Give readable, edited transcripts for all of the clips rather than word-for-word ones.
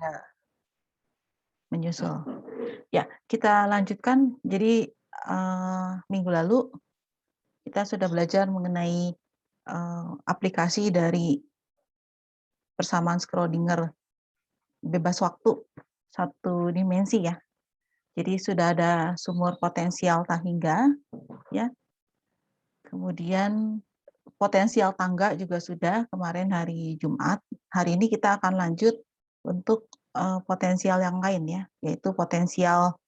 Ya, menyusul. Ya, kita lanjutkan. Jadi minggu lalu kita sudah belajar mengenai aplikasi dari persamaan Schrödinger bebas waktu satu dimensi ya. Jadi sudah ada sumur potensial Tahingga, ya. Kemudian potensial tangga juga sudah kemarin hari Jumat. Hari ini kita akan lanjut untuk potensial yang lain ya, yaitu potensial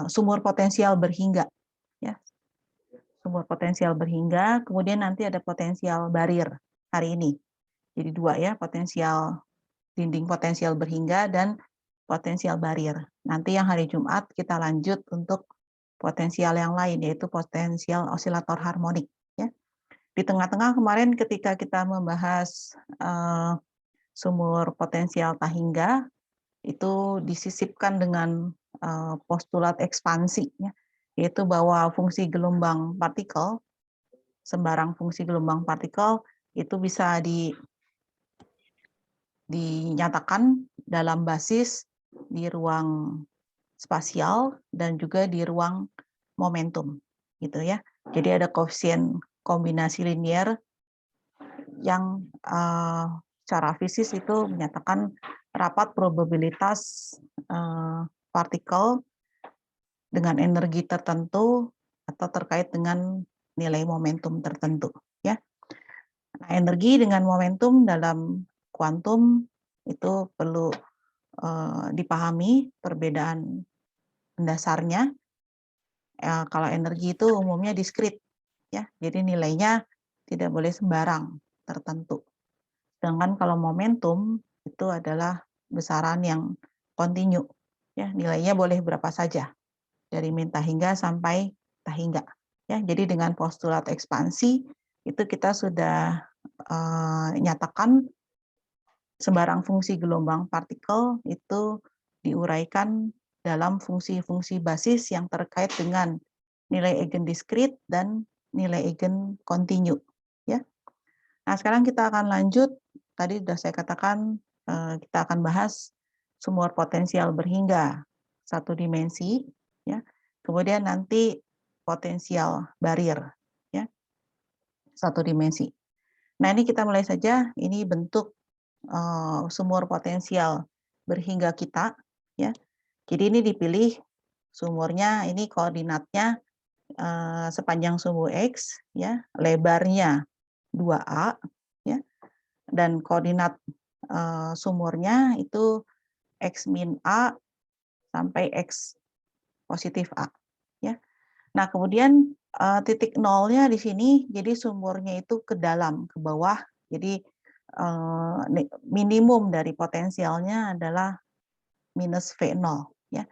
sumur potensial berhingga, ya. Sumur potensial berhingga, kemudian nanti ada potensial barrier hari ini. Jadi dua ya, potensial dinding potensial berhingga dan potensial barrier. Nanti yang hari Jumat kita lanjut untuk potensial yang lain, yaitu potensial osilator harmonik. Ya. Di tengah-tengah kemarin ketika kita membahas sumur potensial Tahingga, itu disisipkan dengan postulat ekspansi, ya, yaitu bahwa fungsi gelombang partikel, sembarang fungsi gelombang partikel, itu bisa dinyatakan dalam basis di ruang spasial dan juga di ruang momentum, gitu ya. Jadi ada koefisien kombinasi linier yang secara fisis itu menyatakan rapat probabilitas partikel dengan energi tertentu atau terkait dengan nilai momentum tertentu, ya. Nah, energi dengan momentum dalam kuantum itu perlu dipahami perbedaan mendasarnya. Kalau energi itu umumnya diskrit, ya, jadi nilainya tidak boleh sembarang tertentu. Sedangkan kalau momentum itu adalah besaran yang kontinu, ya, nilainya boleh berapa saja dari min Tahingga sampai Tahingga. Ya, jadi dengan postulat ekspansi itu kita sudah nyatakan sembarang fungsi gelombang partikel itu diuraikan dalam fungsi-fungsi basis yang terkait dengan nilai eigen diskrit dan nilai eigen kontinu. Ya. Nah, sekarang kita akan lanjut. Tadi sudah saya katakan kita akan bahas sumur potensial berhingga satu dimensi, ya. Kemudian nanti potensial barrier, ya, satu dimensi. Nah, ini kita mulai saja. Ini bentuk sumur potensial berhingga kita, ya. Jadi ini dipilih sumurnya, ini koordinatnya sepanjang sumbu X, ya, lebarnya 2A, ya, dan koordinat sumurnya itu X min A sampai X positif A. Ya. Nah, kemudian titik nolnya di sini, jadi sumurnya itu ke dalam, ke bawah, jadi minimum dari potensialnya adalah minus V0. Ya.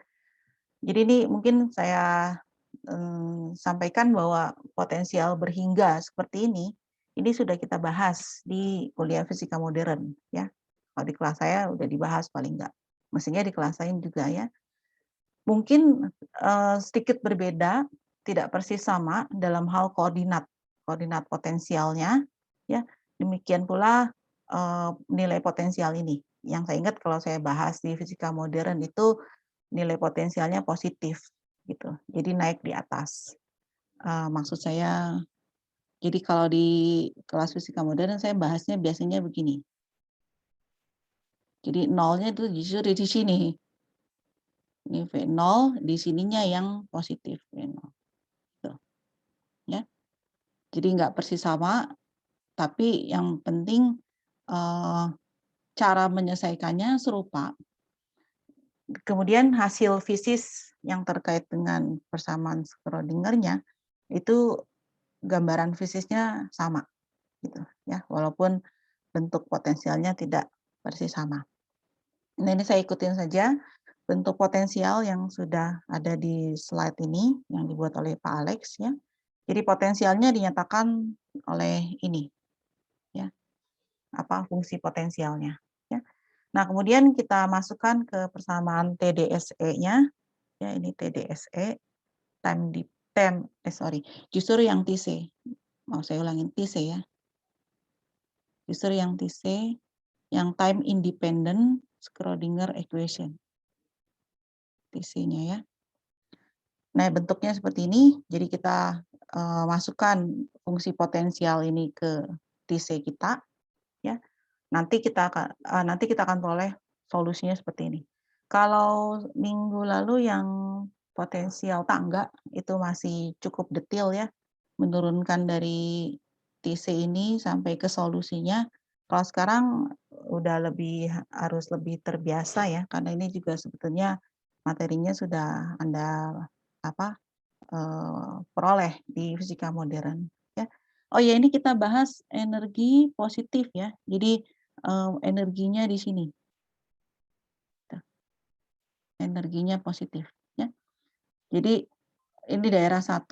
Jadi ini mungkin saya sampaikan bahwa potensial berhingga seperti ini sudah kita bahas di kuliah fisika modern. Ya. Kalau di kelas saya udah dibahas paling enggak. Mestinya di kelas lain juga ya. Mungkin sedikit berbeda, tidak persis sama dalam hal koordinat potensialnya, ya. Demikian pula nilai potensial ini. Yang saya ingat kalau saya bahas di fisika modern itu nilai potensialnya positif, gitu. Jadi naik di atas. Maksud saya, jadi kalau di kelas fisika modern saya bahasnya biasanya begini. Jadi nolnya itu justru di sini. Ini V0, di sininya yang positif V0. Tuh. Ya. Jadi nggak persis sama, tapi yang penting cara menyelesaikannya serupa. Kemudian hasil fisis yang terkait dengan persamaan Schrödinger-nya itu gambaran fisisnya sama, gitu ya, walaupun bentuk potensialnya tidak persis sama. Nah, ini saya ikutin saja bentuk potensial yang sudah ada di slide ini yang dibuat oleh Pak Alex, ya. Jadi potensialnya dinyatakan oleh ini, ya, apa fungsi potensialnya. Ya. Nah, kemudian kita masukkan ke persamaan TDSE-nya, ya, ini TDSE, justru yang TC, mau saya ulangin TC ya, justru yang TC, yang time independent Schrödinger equation. TC-nya ya. Nah, bentuknya seperti ini. Jadi kita masukkan fungsi potensial ini ke TC kita, ya. Nanti kita akan peroleh solusinya seperti ini. Kalau minggu lalu yang potensial tangga itu masih cukup detail ya, menurunkan dari TC ini sampai ke solusinya. Kalau sekarang udah harus lebih terbiasa ya, karena ini juga sebetulnya materinya sudah Anda peroleh di fisika modern ya. Oh ya, ini kita bahas energi positif ya. Jadi energinya di sini. Energinya positif ya. Jadi ini daerah 1,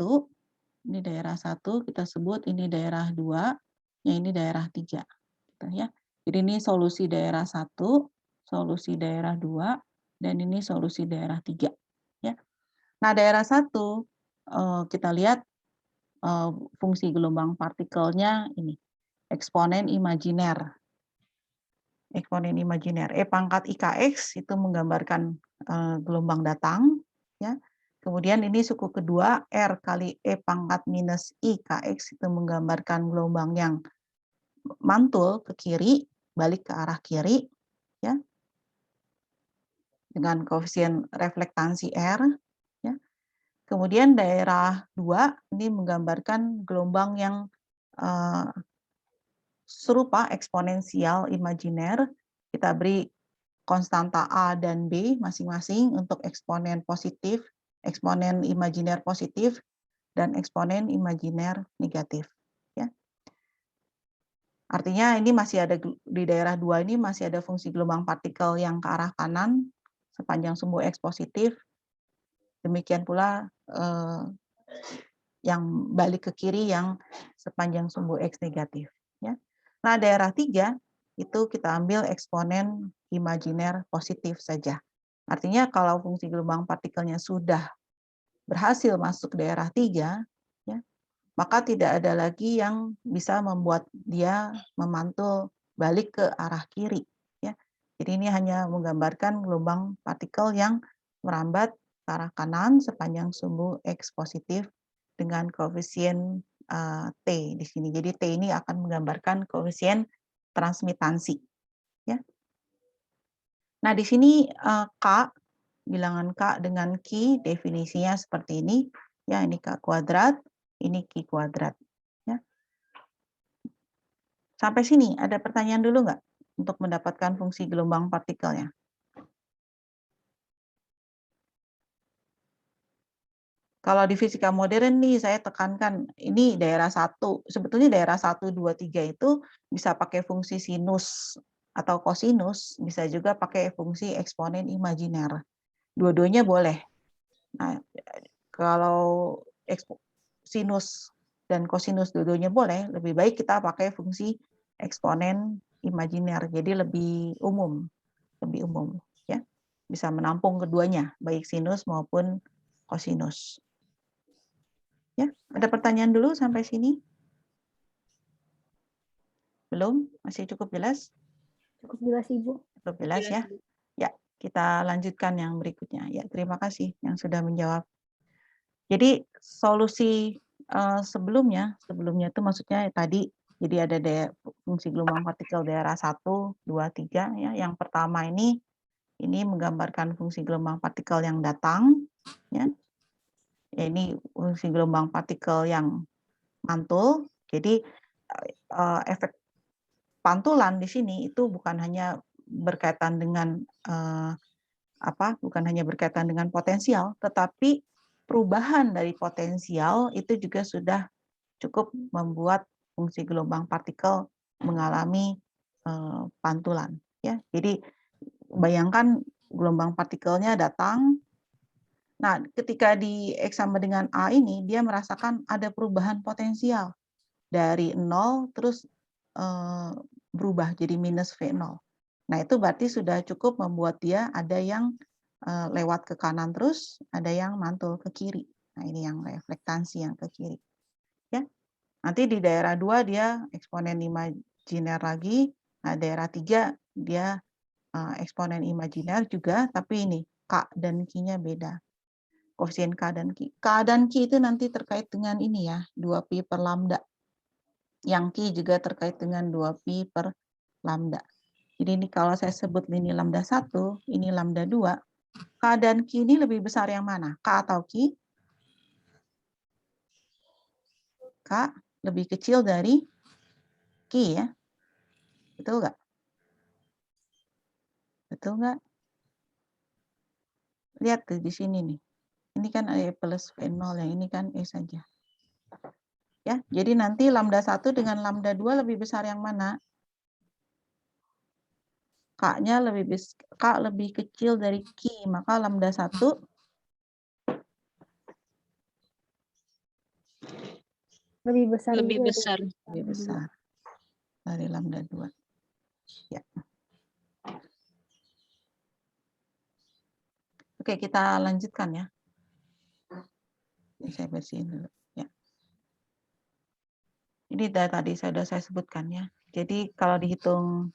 ini daerah 1 kita sebut, ini daerah 2, ya ini daerah 3 gitu ya. Jadi ini solusi daerah 1, solusi daerah 2, dan ini solusi daerah 3 ya. Nah, daerah 1 kita lihat fungsi gelombang partikelnya ini eksponen imajiner. Eksponen imajiner E pangkat IKX itu menggambarkan gelombang datang ya. Kemudian ini suku kedua R kali E pangkat minus IKX itu menggambarkan gelombang yang mantul ke kiri, balik ke arah kiri ya. Dengan koefisien reflektansi R ya. Kemudian daerah 2 ini menggambarkan gelombang yang serupa eksponensial imajiner. Kita beri konstanta A dan B masing-masing untuk eksponen positif, eksponen imajiner positif, dan eksponen imajiner negatif. Ya. Artinya ini masih ada di daerah 2 ini masih ada fungsi gelombang partikel yang ke arah kanan sepanjang sumbu X positif. Demikian pula yang balik ke kiri yang sepanjang sumbu X negatif. Ya. Nah, daerah 3 itu kita ambil eksponen imajiner positif saja. Artinya kalau fungsi gelombang partikelnya sudah berhasil masuk daerah 3, ya, maka tidak ada lagi yang bisa membuat dia memantul balik ke arah kiri. Ya. Jadi ini hanya menggambarkan gelombang partikel yang merambat ke arah kanan sepanjang sumbu X positif dengan koefisien T di sini. Jadi T ini akan menggambarkan koefisien transmitansi. Ya. Nah, di sini K, bilangan K dengan Q definisinya seperti ini. Ya, ini K kuadrat, ini Q kuadrat. Ya. Sampai sini ada pertanyaan dulu nggak untuk mendapatkan fungsi gelombang partikelnya? Kalau di fisika modern nih saya tekankan ini daerah 1. Sebetulnya daerah 1, 2, 3 itu bisa pakai fungsi sinus atau kosinus, bisa juga pakai fungsi eksponen imajiner. Dua-duanya boleh. Nah, kalau sinus dan kosinus dua-duanya boleh, lebih baik kita pakai fungsi eksponen imajiner. Jadi lebih umum ya. Bisa menampung keduanya, baik sinus maupun kosinus. Ya, ada pertanyaan dulu sampai sini? Belum? Masih cukup jelas? Cukup jelas, Ibu. Cukup jelas ya? Ya, kita lanjutkan yang berikutnya. Ya, terima kasih yang sudah menjawab. Jadi solusi sebelumnya itu maksudnya tadi, jadi ada fungsi gelombang partikel daerah 1, 2, 3 ya. Yang pertama ini menggambarkan fungsi gelombang partikel yang datang ya. Ini fungsi gelombang partikel yang mantul. Jadi efek pantulan di sini itu bukan hanya berkaitan dengan potensial, tetapi perubahan dari potensial itu juga sudah cukup membuat fungsi gelombang partikel mengalami pantulan. Ya, jadi bayangkan gelombang partikelnya datang. Nah, ketika dieksama dengan A ini, dia merasakan ada perubahan potensial dari 0 terus berubah jadi minus V0. Nah, itu berarti sudah cukup membuat dia ada yang lewat ke kanan terus, ada yang mantul ke kiri. Nah, ini yang reflektansi yang ke kiri. Ya. Nanti di daerah 2 dia eksponen imajiner lagi, nah daerah 3 dia eksponen imajiner juga, tapi ini K dan Q-nya beda. Koefisien K dan Q. K dan Q itu nanti terkait dengan ini ya, 2pi per lambda. Yang Q juga terkait dengan 2pi per lambda. Jadi ini kalau saya sebut ini lambda 1, ini lambda 2, K dan Q ini lebih besar yang mana? K atau Q? K lebih kecil dari Q ya. Betul nggak? Betul nggak? Lihat tuh di sini nih. Ini kan E plus V0, yang ini kan E saja. Ya, jadi nanti lambda 1 dengan lambda 2 lebih besar yang mana? K-nya K lebih kecil dari Q, maka lambda 1 Lebih besar Lebih Ibu dari besar. lebih besar dari lambda 2. Ya. Oke, kita lanjutkan ya. Ini saya bersihin dulu. Ya. Ini tadi sudah saya sebutkan ya. Jadi kalau dihitung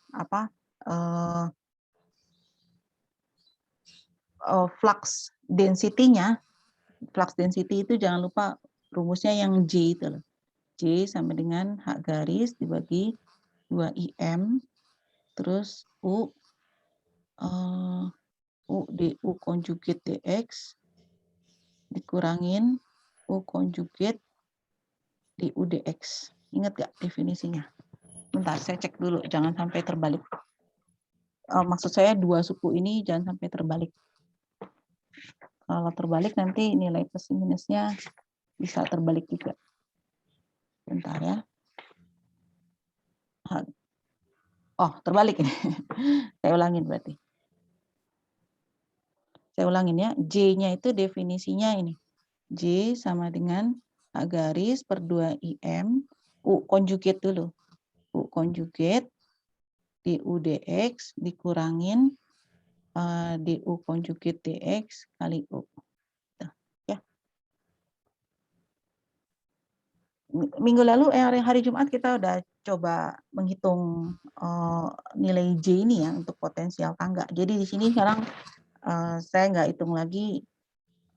flux density-nya, flux density itu jangan lupa rumusnya yang J itu loh. J sama dengan H garis dibagi 2IM, terus U du konjugate dx dikurangin U konjugate du dx. Ingat gak definisinya? Bentar, saya cek dulu, jangan sampai terbalik. Maksud saya dua suku ini jangan sampai terbalik. Kalau terbalik nanti nilai plus minusnya bisa terbalik juga. Bentar ya. Oh, terbalik ini. Saya ulangin berarti. Saya ulangin ya. J-nya itu definisinya ini. J sama dengan H garis per 2IM. U konjugate dulu. U konjugate du dx dikurangin du konjugate dx kali U. Ya. Minggu lalu, hari Jumat kita udah coba menghitung nilai J ini ya untuk potensial tangga. Jadi di sini sekarang saya nggak hitung lagi,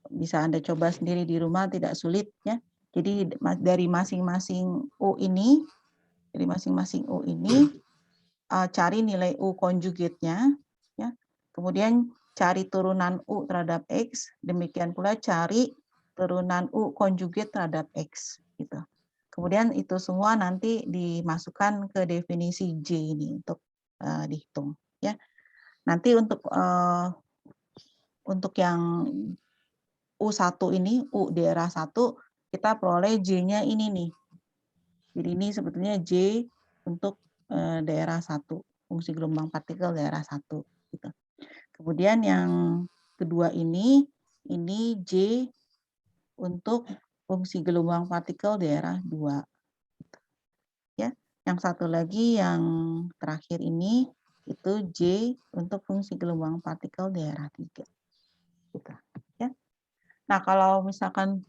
bisa Anda coba sendiri di rumah, tidak sulit ya. Jadi dari masing-masing U ini, cari nilai U konjugatnya, ya. Kemudian cari turunan U terhadap X, demikian pula cari turunan U konjugat terhadap X. Gitu. Kemudian itu semua nanti dimasukkan ke definisi J ini untuk dihitung. Ya. Nanti untuk yang U1 ini, U daerah 1, kita peroleh J-nya ini nih. Jadi ini sebetulnya J untuk daerah 1, fungsi gelombang partikel daerah 1. Gitu. Kemudian yang kedua ini J untuk fungsi gelombang partikel daerah 2. Gitu. Ya. Yang satu lagi yang terakhir ini itu J untuk fungsi gelombang partikel daerah 3. Gitu. Ya. Nah, kalau misalkan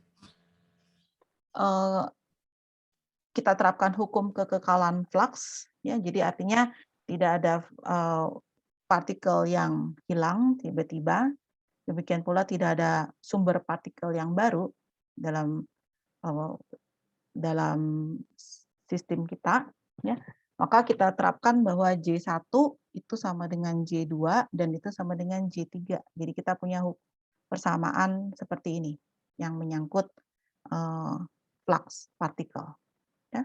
kita terapkan hukum kekekalan flux, ya, jadi artinya tidak ada partikel yang hilang tiba-tiba, demikian pula tidak ada sumber partikel yang baru dalam sistem kita, ya, maka kita terapkan bahwa J1 itu sama dengan J2 dan itu sama dengan J3. Jadi kita punya persamaan seperti ini yang menyangkut flux partikel. Ya.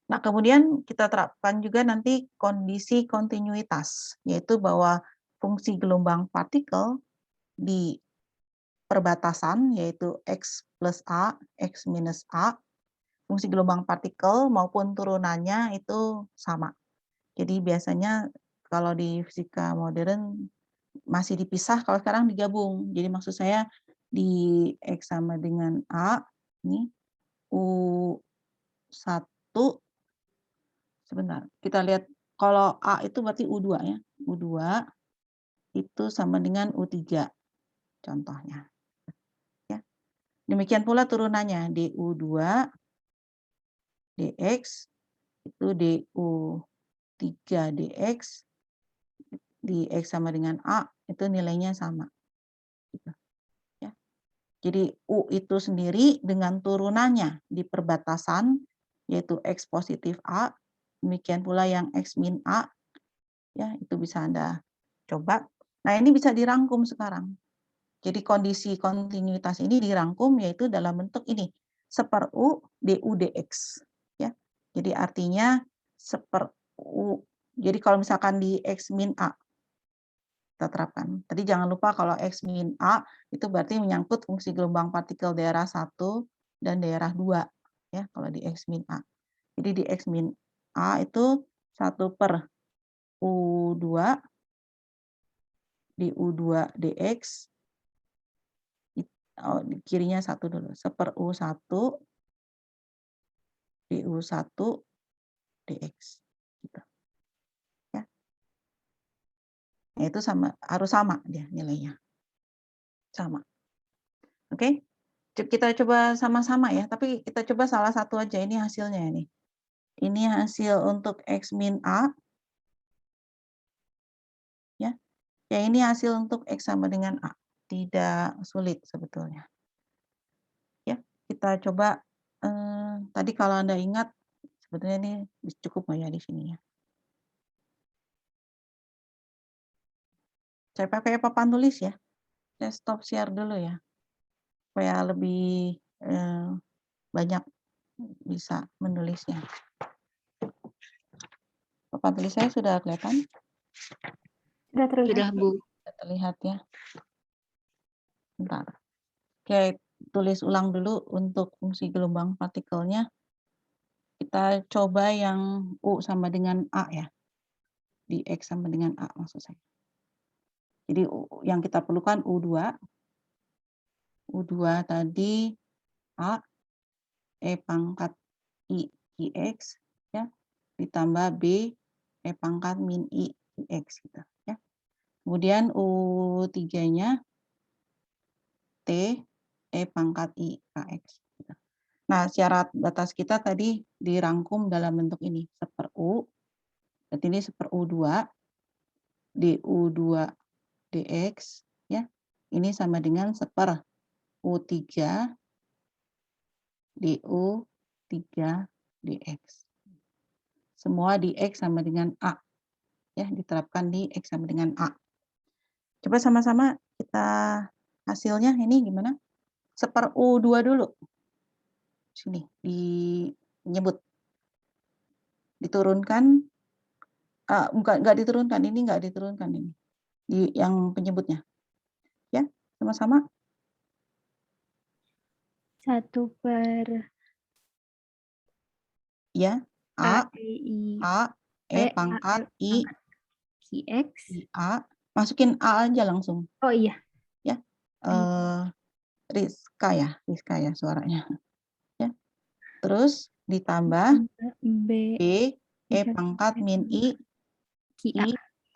Nah, kemudian kita terapkan juga nanti kondisi kontinuitas, yaitu bahwa fungsi gelombang partikel di perbatasan, yaitu X plus A, X minus A, fungsi gelombang partikel maupun turunannya itu sama. Jadi biasanya kalau di fisika modern masih dipisah, kalau sekarang digabung. Jadi maksud saya di X sama dengan A, ini U1, sebentar, kita lihat kalau A itu berarti U2 ya. U2 itu sama dengan U3 contohnya. Ya. Demikian pula turunannya DU2 dx itu DU3 dx di X sama dengan A, itu nilainya sama. Gitu, ya. Jadi U itu sendiri dengan turunannya di perbatasan, yaitu X positif A, demikian pula yang X min A, ya itu bisa Anda coba. Nah ini bisa dirangkum sekarang. Jadi kondisi kontinuitas ini dirangkum yaitu dalam bentuk ini, 1/U du dx. Ya. Jadi artinya 1/U. Jadi kalau misalkan di X min A, kita terapkan. Tadi jangan lupa kalau X min A itu berarti menyangkut fungsi gelombang partikel daerah 1 dan daerah 2. Ya, kalau di X min A. Jadi di X min A itu 1/U2 di U2 dx. Oh, di kirinya 1 dulu. 1/U1 di U1 dx. Gitu. Ya. Nah, itu harus sama dia nilainya. Sama. Oke? Kita coba sama-sama ya, tapi kita coba salah satu aja, ini hasilnya ini. Ini hasil untuk X min A. Ya. Ya, ini hasil untuk X sama dengan A. Tidak sulit sebetulnya. Ya, kita coba tadi kalau Anda ingat sebetulnya ini cukup nggak ya di sini ya. Saya pakai papan tulis ya. Saya stop share dulu ya, supaya lebih banyak bisa menulisnya. Papan tulis saya sudah kelihatan? Sudah terlihat. Sudah, Bu. Sudah terlihat ya. Bentar. Oke, tulis ulang dulu untuk fungsi gelombang partikelnya. Kita coba yang U sama dengan A ya. Di X sama dengan A maksud saya. Jadi yang kita perlukan U2. U2 tadi A, E pangkat I X ya, ditambah B, E pangkat min I X gitu ya. Kemudian U3-nya T, E pangkat I KX. Gitu. Nah, syarat batas kita tadi dirangkum dalam bentuk ini, 1/U, berarti ini 1/U2, du2 dx, ya. Ini sama dengan 1/U3 du3 dx. Semua di X sama dengan A. Ya, diterapkan di X sama dengan A. Coba sama-sama kita hasilnya ini gimana? 1/U2 dulu. Sini, dinyebut. Diturunkan, nggak diturunkan, ini nggak diturunkan ini. Yang penyebutnya. Ya, sama-sama. 1/A Ya, A, I E pangkat I, X. A. Masukin A aja langsung. Oh iya. Ya. Rizka ya suaranya. Ya. Terus ditambah B E pangkat min I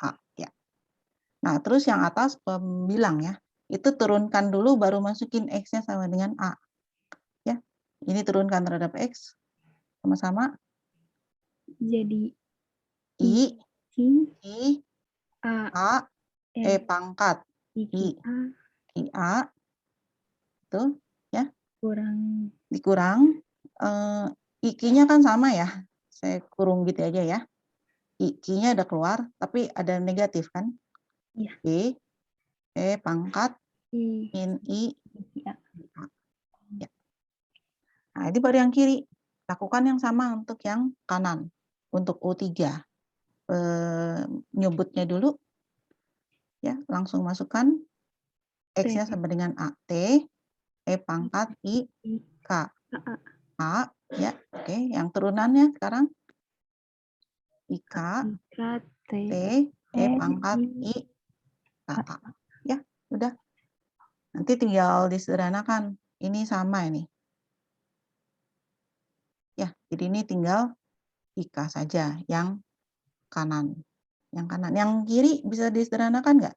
A. Ya. Nah, terus yang atas pembilang ya. Itu turunkan dulu baru masukin X-nya sama dengan A. Ya. Ini turunkan terhadap X sama-sama. Jadi I A A E pangkat I A itu ya. Dikurang I-nya kan sama ya. Saya kurung gitu aja ya. I-nya ada keluar tapi ada negatif kan? Iya. E pangkat min I A. Ya. Nah, ini baru yang kiri. Lakukan yang sama untuk yang kanan. Untuk U3. Nyebutnya dulu. Ya, langsung masukkan X-nya sama dengan A. T, E pangkat I, K. A, ya, oke. Yang turunannya sekarang IK, T, E pangkat I, K, A. Ya, udah. Nanti tinggal disederhanakan. Ini sama ini. Ya, jadi ini tinggal IK saja yang kanan. Yang kanan. Yang kiri bisa disederhanakan nggak?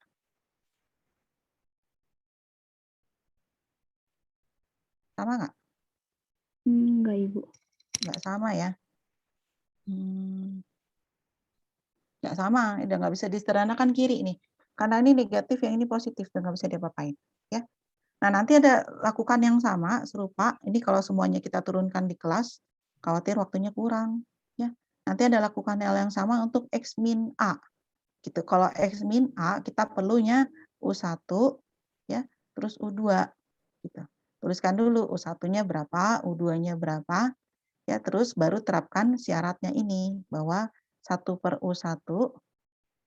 Sama nggak? Enggak, Ibu. Nggak sama ya. Nggak sama, udah nggak bisa disederhanakan kiri nih. Karena ini negatif, yang ini positif, udah nggak bisa diapa-apain. Ya. Nah, nanti ada lakukan yang sama, serupa. Ini kalau semuanya kita turunkan di kelas, khawatir waktunya kurang. Ya. Nanti ada lakukan hal yang sama untuk X min A. Gitu. Kalau X min A, kita perlunya U1, ya, terus U2. Gitu. Tuliskan dulu U1-nya berapa, U2-nya berapa, ya, terus baru terapkan syaratnya ini, bahwa 1/U1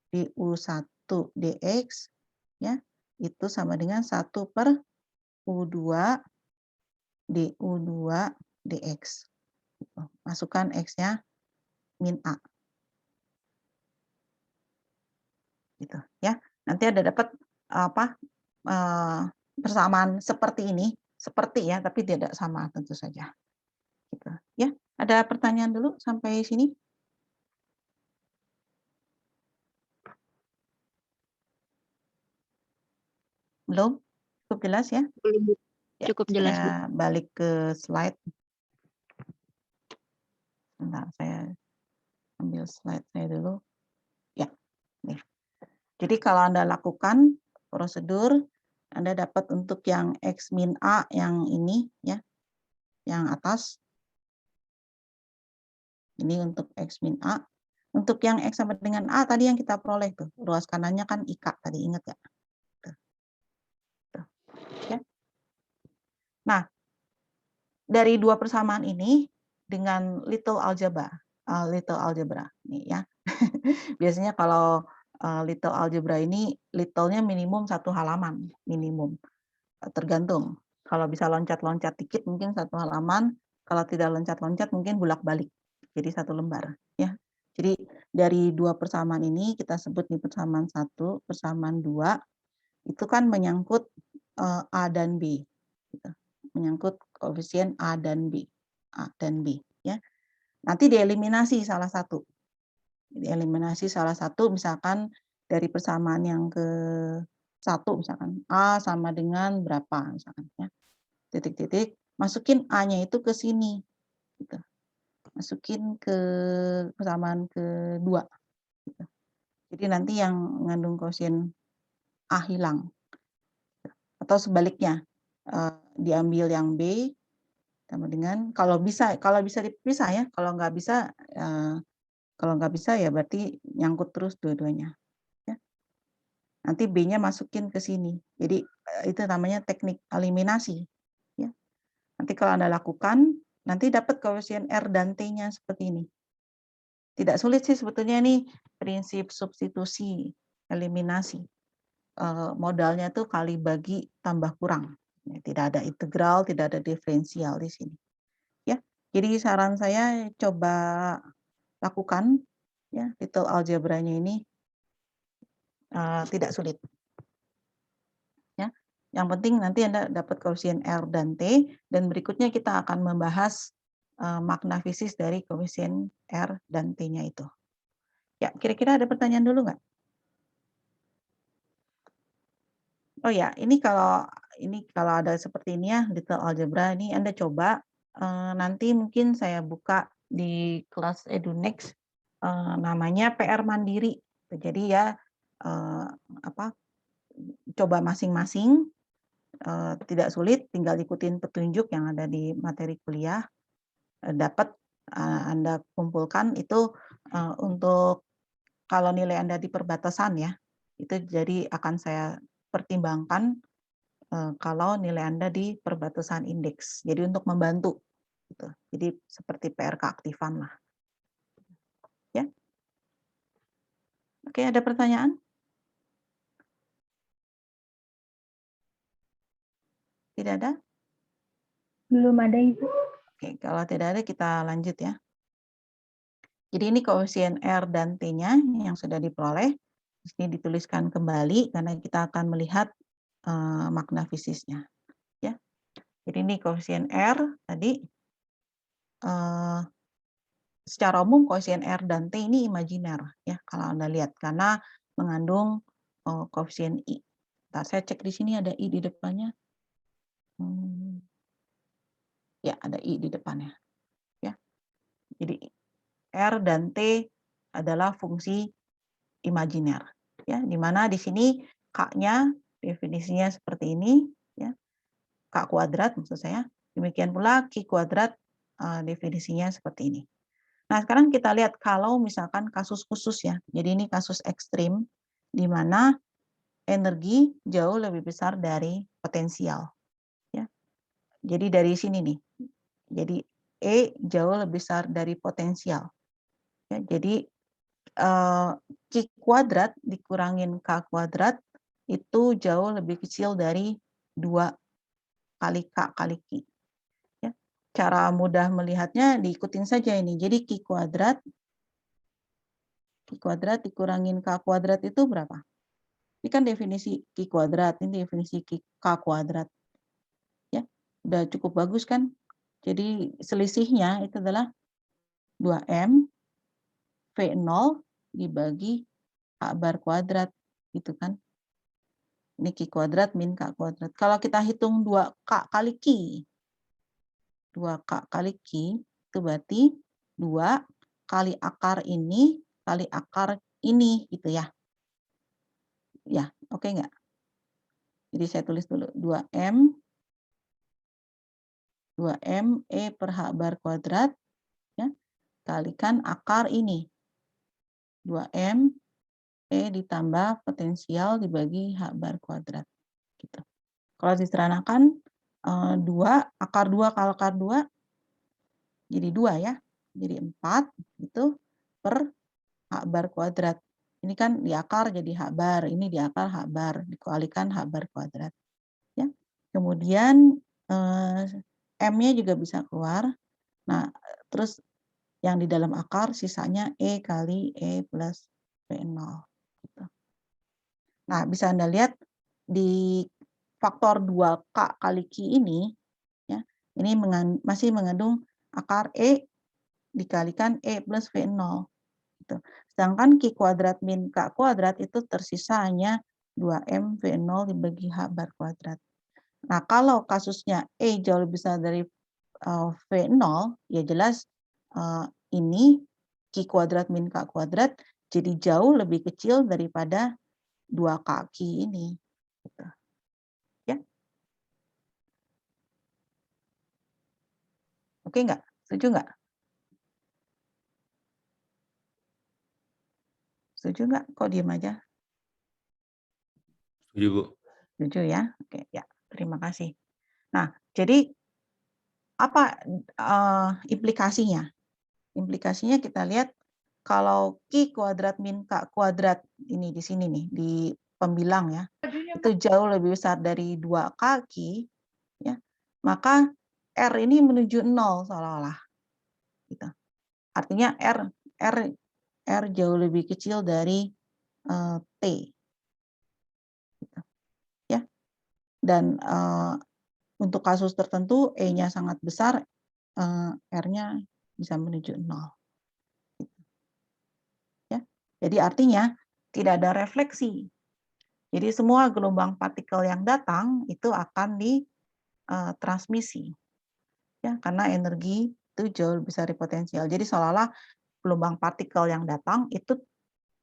di U1 dx, ya, itu sama dengan 1/U2 di U2 dx. Masukkan X-nya min A. Gitu, ya. Nanti ada dapat apa, persamaan seperti ini, seperti ya, tapi tidak sama tentu saja. Gitu, ya. Ada pertanyaan dulu sampai sini? Belum? Cukup jelas ya? Belum, Bu. Ya, Cukup jelas, Bu. saya balik ke slide. Bentar, saya ambil slide saya dulu. Ya, nih. Jadi kalau Anda lakukan prosedur, Anda dapat untuk yang X min A yang ini, ya, yang atas. Ini untuk X min A. Untuk yang X sama dengan A tadi yang kita peroleh tuh, ruas kanannya kan IK tadi, ingat nggak? Tuh. Tuh. Ya. Nah, dari dua persamaan ini dengan little algebra nih ya. Biasanya kalau little algebra ini little-nya minimum 1 halaman, minimum. Tergantung. Kalau bisa loncat-loncat dikit mungkin 1 halaman, kalau tidak loncat-loncat mungkin bolak-balik. Jadi 1 lembar ya. Jadi dari dua persamaan ini kita sebut nih persamaan 1, persamaan 2 itu kan menyangkut A dan B gitu. Menyangkut koefisien A dan B. A dan B ya. Nanti dieliminasi salah satu. Dieliminasi salah satu misalkan dari persamaan yang ke satu misalkan A sama dengan berapa misalkan ya. Titik-titik, masukin A-nya itu ke sini gitu. Masukin ke persamaan kedua gitu. Jadi nanti yang mengandung koefisien A hilang. Atau sebaliknya, diambil yang B sama dengan kalau bisa dipisah ya, kalau nggak bisa ya berarti nyangkut terus dua-duanya. Ya. Nanti B-nya masukin ke sini. Jadi itu namanya teknik eliminasi. Ya. Nanti kalau Anda lakukan, nanti dapat koefisien R dan T-nya seperti ini. Tidak sulit sih sebetulnya ini prinsip substitusi, eliminasi. Modalnya tuh kali bagi tambah kurang. Tidak ada integral, tidak ada diferensial di sini. Ya, jadi saran saya coba lakukan ya little algebranya ini tidak sulit. Ya, yang penting nanti Anda dapat koefisien R dan T dan berikutnya kita akan membahas makna fisis dari koefisien R dan T-nya itu. Ya, kira-kira ada pertanyaan dulu nggak? Oh ya, ini kalau ada seperti ini ya, little algebra ini Anda coba nanti mungkin saya buka di kelas EduNext namanya PR mandiri. Jadi ya coba masing-masing tidak sulit, tinggal ikutin petunjuk yang ada di materi kuliah, dapat Anda kumpulkan itu untuk kalau nilai Anda di perbatasan ya, itu jadi akan saya pertimbangkan kalau nilai Anda di perbatasan indeks. Jadi untuk membantu. Gitu. Jadi seperti PR keaktifan lah. Ya. Oke, ada pertanyaan? Tidak ada? Belum ada, Ibu. Oke, kalau tidak ada kita lanjut ya. Jadi ini koefisien R dan T-nya yang sudah diperoleh. Di sini dituliskan kembali karena kita akan melihat makna fisisnya. Ya. Jadi ini koefisien R tadi secara umum koefisien R dan T ini imajiner ya kalau Anda lihat karena mengandung koefisien I. Nah, saya cek di sini ada I di depannya. Ya, ada I di depannya. Ya. Jadi R dan T adalah fungsi imajiner, ya, di mana di sini K-nya definisinya seperti ini, ya, K kuadrat maksud saya, demikian pula Q kuadrat definisinya seperti ini. Nah, sekarang kita lihat kalau misalkan kasus khusus ya, jadi ini kasus ekstrim, di mana energi jauh lebih besar dari potensial. Ya. Jadi dari sini nih, jadi E jauh lebih besar dari potensial. Ya, jadi Q kuadrat dikurangin K kuadrat itu jauh lebih kecil dari 2 kali K kali Q. Ya. Cara mudah melihatnya diikutin saja ini. Jadi Q kuadrat dikurangin K kuadrat itu berapa? Ini kan definisi Q kuadrat, ini definisi K kuadrat. Ya, udah cukup bagus kan? Jadi selisihnya itu adalah 2M V0 dibagi K bar kuadrat, gitu kan? Ini Q kuadrat min K kuadrat. Kalau kita hitung 2K kali Q, 2K kali Q, itu berarti 2 kali akar ini kali akar ini, gitu ya. Ya, oke nggak? Jadi saya tulis dulu 2M E per H bar kuadrat, ya, kalikan akar ini. 2M E ditambah potensial dibagi H bar kuadrat. Gitu. Kalau diseranakan 2, akar 2 kali akar 2, jadi 2 ya. Jadi 4 itu per H bar kuadrat. Ini kan di akar jadi H bar, ini di akar H bar, dikalikan H bar kuadrat. Ya. Kemudian M-nya juga bisa keluar. Nah, terus yang di dalam akar sisanya E kali E plus V0. Gitu. Nah, bisa Anda lihat di faktor 2K kali Q ini, ya, ini masih mengandung akar E dikalikan E plus V0. Gitu. Sedangkan Q kuadrat min K kuadrat itu tersisa hanya 2M V0 dibagi H bar kuadrat. Nah, kalau kasusnya E jauh lebih besar dari V0, ya jelas ini Q kuadrat min K kuadrat jadi jauh lebih kecil daripada 2 kaki ini. Gitu. Ya. Oke nggak? Setuju nggak? Setuju nggak? Kok diem aja? Setuju, Bu. Setuju ya? Oke, ya. Terima kasih. Nah, jadi apa implikasinya? Implikasinya kita lihat kalau Q kuadrat min K kuadrat ini di sini nih, di pembilang ya, itu jauh lebih besar dari 2 kaki, ya, maka R ini menuju 0 seolah-olah. Gitu. Artinya R jauh lebih kecil dari T. Gitu. Ya. Dan untuk kasus tertentu E-nya sangat besar, R-nya bisa menuju 0. Ya. Jadi artinya tidak ada refleksi. Jadi semua gelombang partikel yang datang itu akan ditransmisi. Ya, karena energi itu jauh lebih besar dari potensial. Jadi seolah-olah gelombang partikel yang datang itu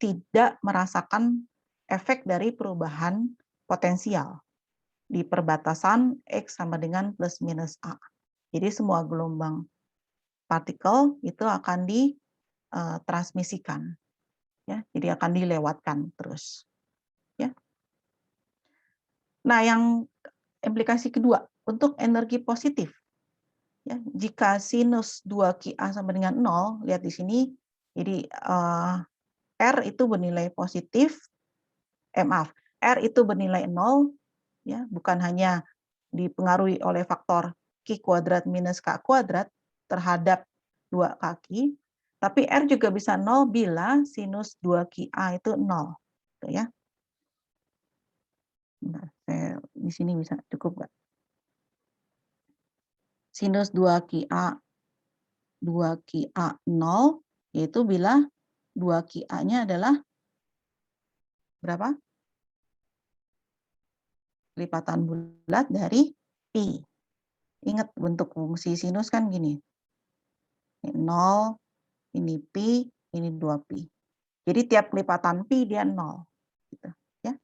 tidak merasakan efek dari perubahan potensial di perbatasan X sama dengan plus minus A. Jadi semua gelombang partikel itu akan ditransmisikan. Ya, jadi akan dilewatkan terus. Ya. Nah, yang implikasi kedua, untuk energi positif. Ya, jika sinus 2QA sama dengan 0, lihat di sini, jadi R itu bernilai positif, maaf, R itu bernilai 0, ya, bukan hanya dipengaruhi oleh faktor Q kuadrat minus K kuadrat terhadap 2 kaki, tapi R juga bisa 0 bila sinus 2QA itu 0. Gitu ya. Bentar, saya di sini bisa cukup nggak? Sinus 2QA 0, yaitu bila 2QA-nya adalah berapa? Lipatan bulat dari pi. Ingat bentuk fungsi sinus kan gini. Ini 0, ini pi, ini 2pi. Jadi tiap lipatan pi dia 0. Gitu, ya.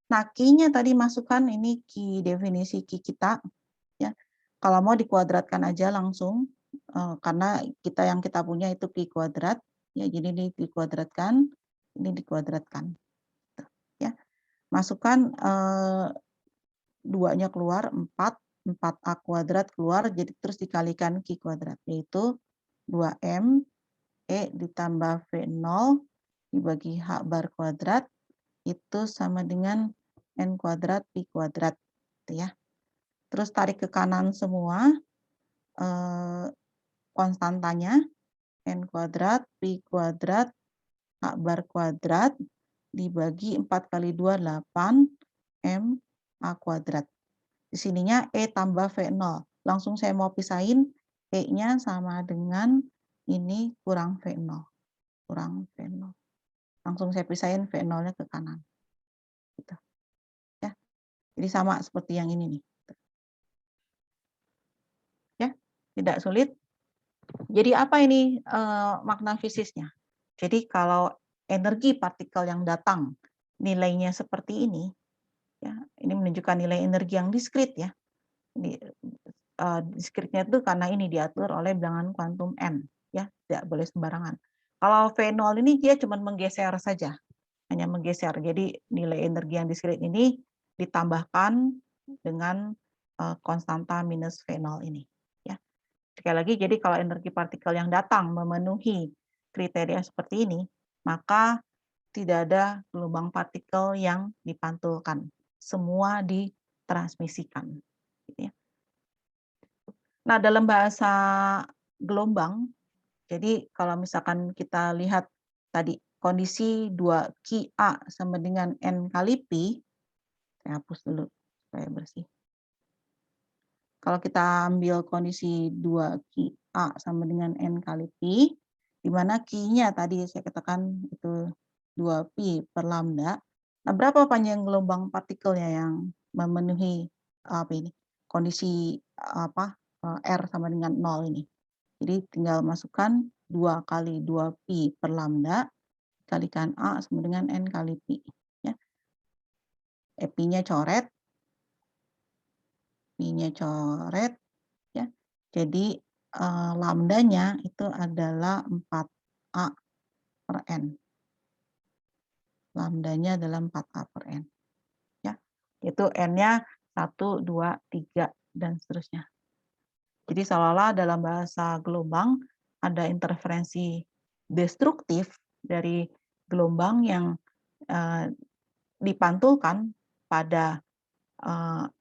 Nah, Q-nya tadi masukkan ini Q, definisi Q kita. Ya. Kalau mau dikuadratkan aja langsung, karena yang kita punya itu Q kuadrat. Ya, jadi ini dikuadratkan, ini dikuadratkan. Gitu, ya. Masukkan 2-nya keluar, 4A kuadrat keluar, jadi terus dikalikan Q kuadrat, yaitu 2M E ditambah V0 dibagi H bar kuadrat, itu sama dengan N kuadrat Pi kuadrat. Gitu ya. Terus tarik ke kanan semua, konstantanya, N kuadrat Pi kuadrat H bar kuadrat, dibagi 4 kali 2, 8, M A kuadrat. Di sininya E tambah V0. Langsung saya mau pisahin, E-nya sama dengan ini kurang V0. Kurang V0. Langsung saya pisahin V0-nya ke kanan. Gitu. Ya. Jadi sama seperti yang ini nih. Ya, tidak sulit. Jadi apa ini makna fisisnya? Jadi kalau energi partikel yang datang nilainya seperti ini, ya, ini menunjukkan nilai energi yang diskrit ya. Diskritnya itu karena ini diatur oleh bilangan kuantum n, ya, tidak boleh sembarangan. Kalau V0 ini dia cuma menggeser saja, hanya menggeser. Jadi nilai energi yang diskrit ini ditambahkan dengan konstanta minus V0 ini. Ya. Sekali lagi, jadi kalau energi partikel yang datang memenuhi kriteria seperti ini, maka tidak ada gelombang partikel yang dipantulkan. Semua ditransmisikan. Gitu ya. Nah, dalam bahasa gelombang, jadi kalau misalkan kita lihat tadi kondisi 2QA sama dengan N kali Pi, saya hapus dulu supaya bersih. Kalau kita ambil kondisi 2QA sama dengan N kali Pi, di mana Q-nya tadi saya katakan itu 2Pi per lambda. Nah, berapa panjang gelombang partikelnya yang memenuhi kondisi R sama dengan 0 ini? Jadi tinggal masukkan 2 kali 2Pi per lambda dikalikan A sama dengan N kali Pi. Ya. Pi-nya coret. Pi-nya coret. Ya. Jadi lambdanya itu adalah 4A per N. Lambdanya adalah 4A per N. Ya. Itu N-nya 1, 2, 3, dan seterusnya. Jadi seolah-olah dalam bahasa gelombang ada interferensi destruktif dari gelombang yang dipantulkan pada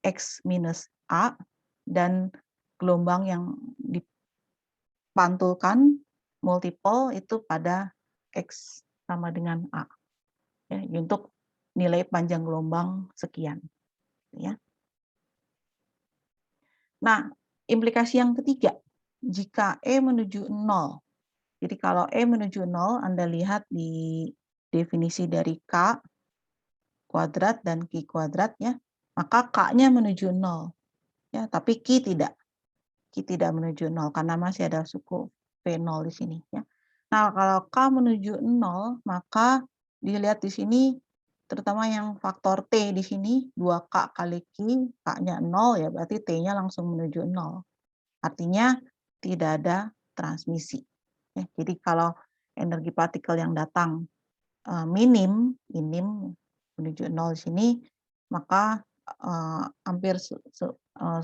X minus A dan gelombang yang dipantulkan multiple itu pada X sama dengan A. Ya, untuk nilai panjang gelombang sekian. Ya. Nah, implikasi yang ketiga, jika E menuju 0, jadi kalau E menuju 0, Anda lihat di definisi dari K kuadrat dan Q kuadrat, ya, maka K-nya menuju 0. Ya, tapi Q tidak. Q tidak menuju 0 karena masih ada suku V0 di sini. Ya. Nah, kalau K menuju 0, maka dilihat di sini, terutama yang faktor T di sini, 2K kali Q, K-nya 0, ya berarti T-nya langsung menuju 0. Artinya tidak ada transmisi. Ya, jadi kalau energi partikel yang datang minim menuju 0 di sini, maka hampir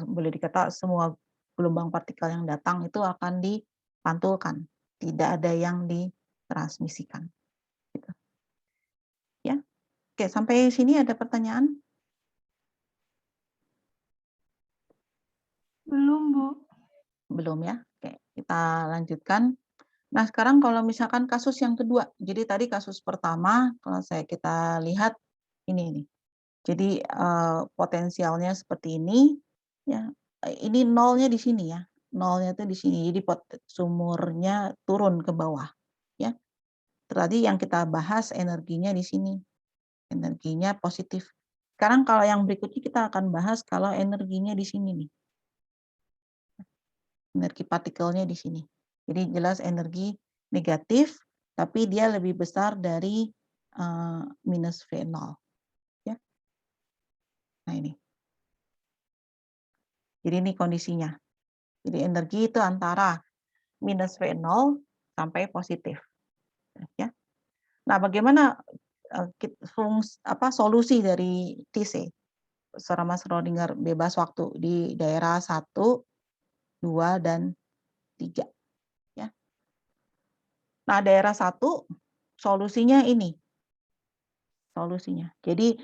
boleh dikata semua gelombang partikel yang datang itu akan dipantulkan, tidak ada yang ditransmisikan. Gitu. Ya, oke, sampai sini ada pertanyaan? Belum, Bu. Belum ya? Oke, kita lanjutkan. Nah, sekarang kalau misalkan kasus yang kedua, jadi tadi kasus pertama, kalau kita lihat ini nih. Jadi potensialnya seperti ini, ya. Ini nolnya di sini ya, nolnya itu di sini. Jadi sumurnya turun ke bawah, ya. Tadi yang kita bahas energinya di sini, energinya positif. Sekarang kalau yang berikutnya kita akan bahas kalau energinya di sini nih, energi partikelnya di sini. Jadi jelas energi negatif. tapi dia lebih besar dari minus V0. Ya. Nah ini. Jadi ini kondisinya. Jadi energi itu antara minus V0 sampai positif. Ya. Nah, bagaimana solusi dari TC? Selama Schrödinger bebas waktu di daerah 1, 2, dan 3. Ya. Nah, daerah 1, solusinya ini. Solusinya. Jadi,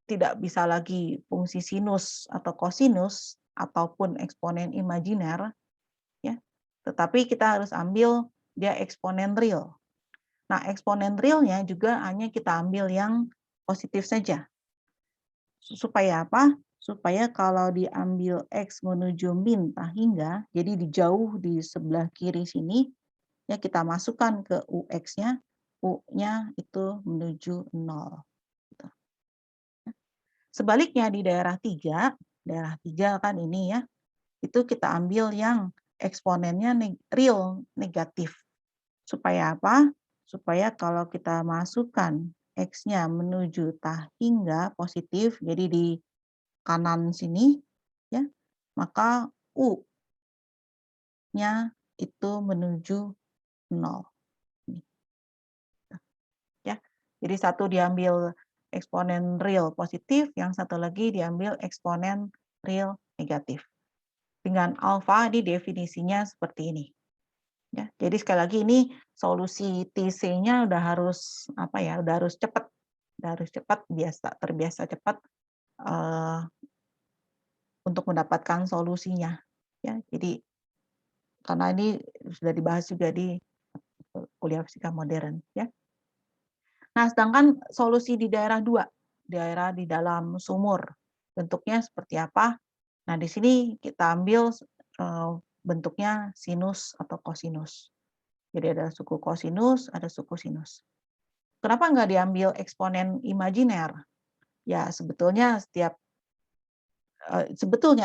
tidak bisa lagi fungsi sinus atau kosinus, ataupun eksponen imajiner, ya. Tetapi kita harus ambil dia eksponen real. Nah, eksponen realnya juga hanya kita ambil yang positif saja. Supaya apa? Supaya kalau diambil X menuju min hingga, jadi dijauh di sebelah kiri sini, ya kita masukkan ke UX-nya, U-nya itu menuju 0. Gitu. Sebaliknya di daerah 3 kan ini ya, itu kita ambil yang eksponennya real negatif. Supaya apa? Supaya kalau kita masukkan X-nya menuju hingga positif, jadi di kanan sini, ya, maka U-nya itu menuju 0. Ya. Jadi satu diambil eksponen real positif, yang satu lagi diambil eksponen real negatif. Dengan alfa di definisinya seperti ini. Ya, jadi sekali lagi ini solusi TC-nya udah harus udah harus cepat, terbiasa cepat untuk mendapatkan solusinya. Ya, jadi karena ini sudah dibahas juga di kuliah fisika modern. Ya. Nah, sedangkan solusi di daerah 2, daerah di dalam sumur, bentuknya seperti apa? Nah, di sini kita ambil bentuknya sinus atau kosinus. Jadi ada suku kosinus, ada suku sinus. Kenapa nggak diambil eksponen imajiner? Ya, sebetulnya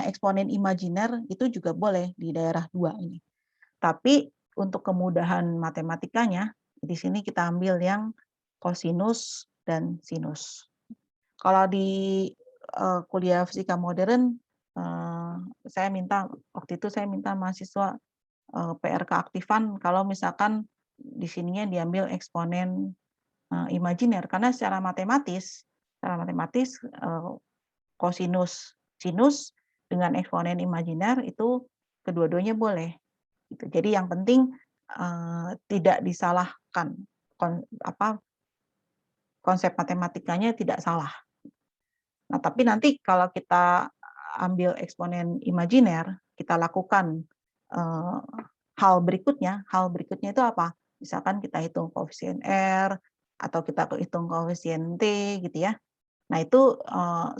eksponen imajiner itu juga boleh di daerah 2 ini. Tapi untuk kemudahan matematikanya, di sini kita ambil yang kosinus dan sinus. Kalau di kuliah fisika modern, waktu itu saya minta mahasiswa PR keaktifan kalau misalkan di sininya diambil eksponen imajiner, karena secara matematis kosinus sinus dengan eksponen imajiner itu kedua-duanya boleh. Gitu. Jadi yang penting tidak disalahkan, konsep matematikanya tidak salah. Nah, tapi nanti kalau kita ambil eksponen imajiner, kita lakukan hal berikutnya itu apa? Misalkan kita hitung koefisien R, atau kita hitung koefisien T, gitu ya. Nah, itu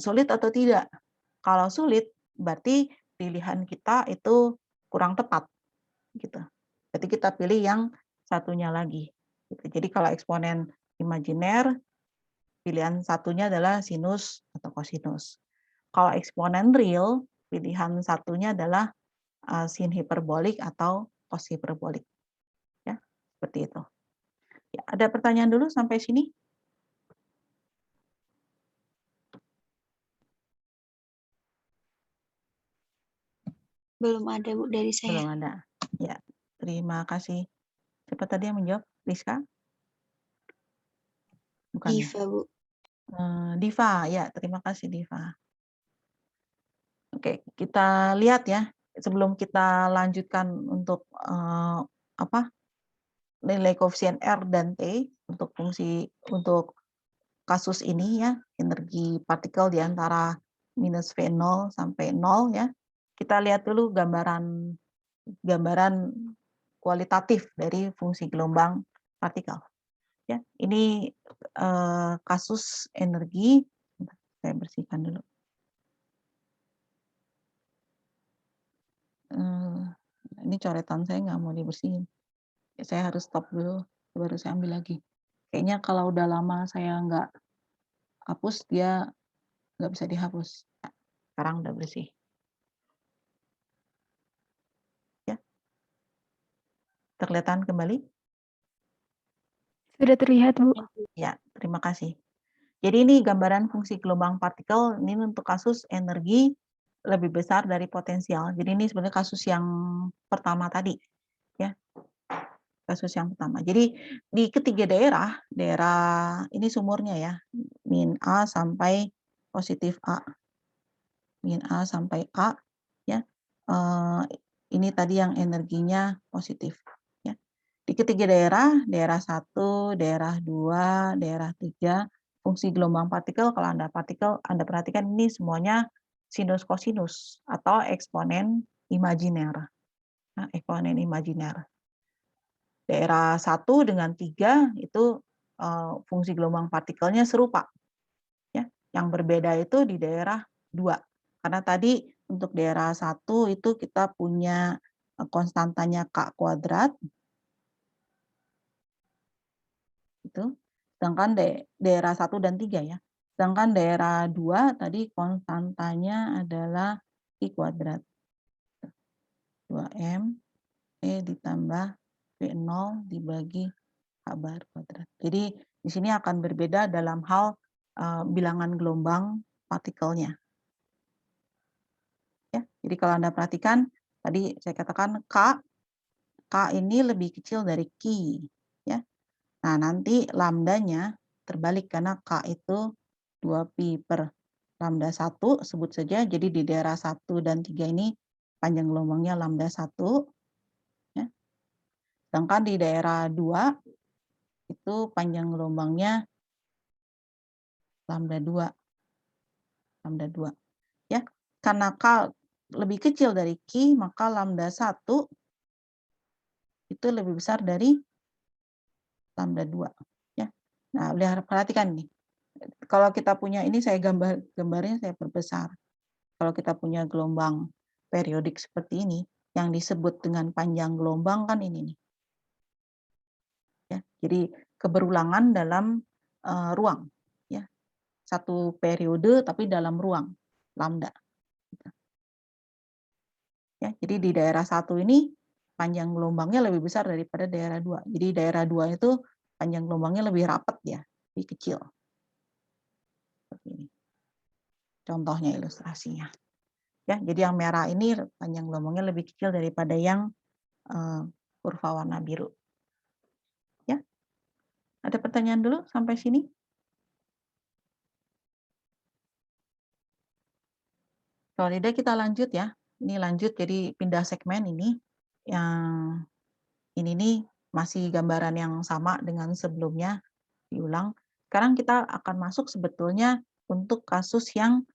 sulit atau tidak? Kalau sulit, berarti pilihan kita itu kurang tepat, gitu. Berarti kita pilih yang satunya lagi. Gitu. Jadi kalau eksponen imajiner, pilihan satunya adalah sinus atau kosinus. Kalau eksponen real, pilihan satunya adalah sin hiperbolik atau cos hiperbolik. Ya, seperti itu. Ya, ada pertanyaan dulu sampai sini? Belum ada, Bu, dari saya. Belum ada. Ya, terima kasih. Siapa tadi yang menjawab? Rizka? Bukan ya? Diva, Bu. Diva, ya, terima kasih Diva. Oke, kita lihat ya. Sebelum kita lanjutkan untuk nilai koefisien R dan T untuk kasus ini ya, energi partikel di antara minus V0 sampai 0 ya. Kita lihat dulu gambaran kualitatif dari fungsi gelombang partikel. Ya, ini kasus energi. Saya bersihkan dulu. Ini coretan saya nggak mau dibersihin. Saya harus stop dulu, baru saya ambil lagi. Kayaknya kalau udah lama saya nggak hapus, dia nggak bisa dihapus. Nah, sekarang udah bersih. Ya. Terlihat kembali? Sudah terlihat, Bu. Ya, terima kasih. Jadi ini gambaran fungsi gelombang partikel ini untuk kasus energi lebih besar dari potensial. Jadi ini sebenarnya kasus yang pertama tadi, ya, kasus yang pertama. Jadi di ketiga daerah ini sumurnya ya, min A sampai positif A, min A sampai A, ya. Ini tadi yang energinya positif, ya. Di ketiga daerah 1, daerah 2, daerah 3, fungsi gelombang partikel kalau Anda perhatikan ini semuanya sinus kosinus atau eksponen imajiner. Nah, eksponen imajiner. Daerah 1 dengan 3 itu fungsi gelombang partikelnya serupa. Ya. Yang berbeda itu di daerah 2. Karena tadi untuk daerah 1 itu kita punya konstantanya K kuadrat, itu. Sedangkan daerah 1 dan 3 ya. Sedangkan daerah 2 tadi konstantanya adalah I kuadrat. 2M E ditambah V0 dibagi K bar kuadrat. Jadi di sini akan berbeda dalam hal bilangan gelombang partikelnya. Ya, jadi kalau Anda perhatikan tadi saya katakan K ini lebih kecil dari Q, ya. Nah, nanti lambdanya terbalik karena K itu 2pi per lambda 1 sebut saja. Jadi di daerah 1 dan 3 ini panjang gelombangnya lambda 1, ya. Sedangkan di daerah 2 itu panjang gelombangnya lambda 2, ya. Karena K lebih kecil dari Q, maka lambda 1 itu lebih besar dari lambda 2, ya. Nah, lihat perhatikan nih. Kalau kita punya ini gambarnya saya perbesar. Kalau kita punya gelombang periodik seperti ini yang disebut dengan panjang gelombang kan ini nih. Ya, jadi keberulangan dalam ruang, ya. Satu periode tapi dalam ruang lambda. Ya, jadi di daerah 1 ini panjang gelombangnya lebih besar daripada daerah 2. Jadi daerah 2 itu panjang gelombangnya lebih rapat ya, lebih kecil. Seperti ini. Contohnya ilustrasinya. Ya, jadi yang merah ini panjang gelombangnya lebih kecil daripada yang kurva warna biru. Ya. Ada pertanyaan dulu sampai sini? Kalau tidak kita lanjut ya. Ini lanjut jadi pindah segmen ini. Yang ini nih masih gambaran yang sama dengan sebelumnya, diulang. Sekarang kita akan masuk sebetulnya untuk kasus yang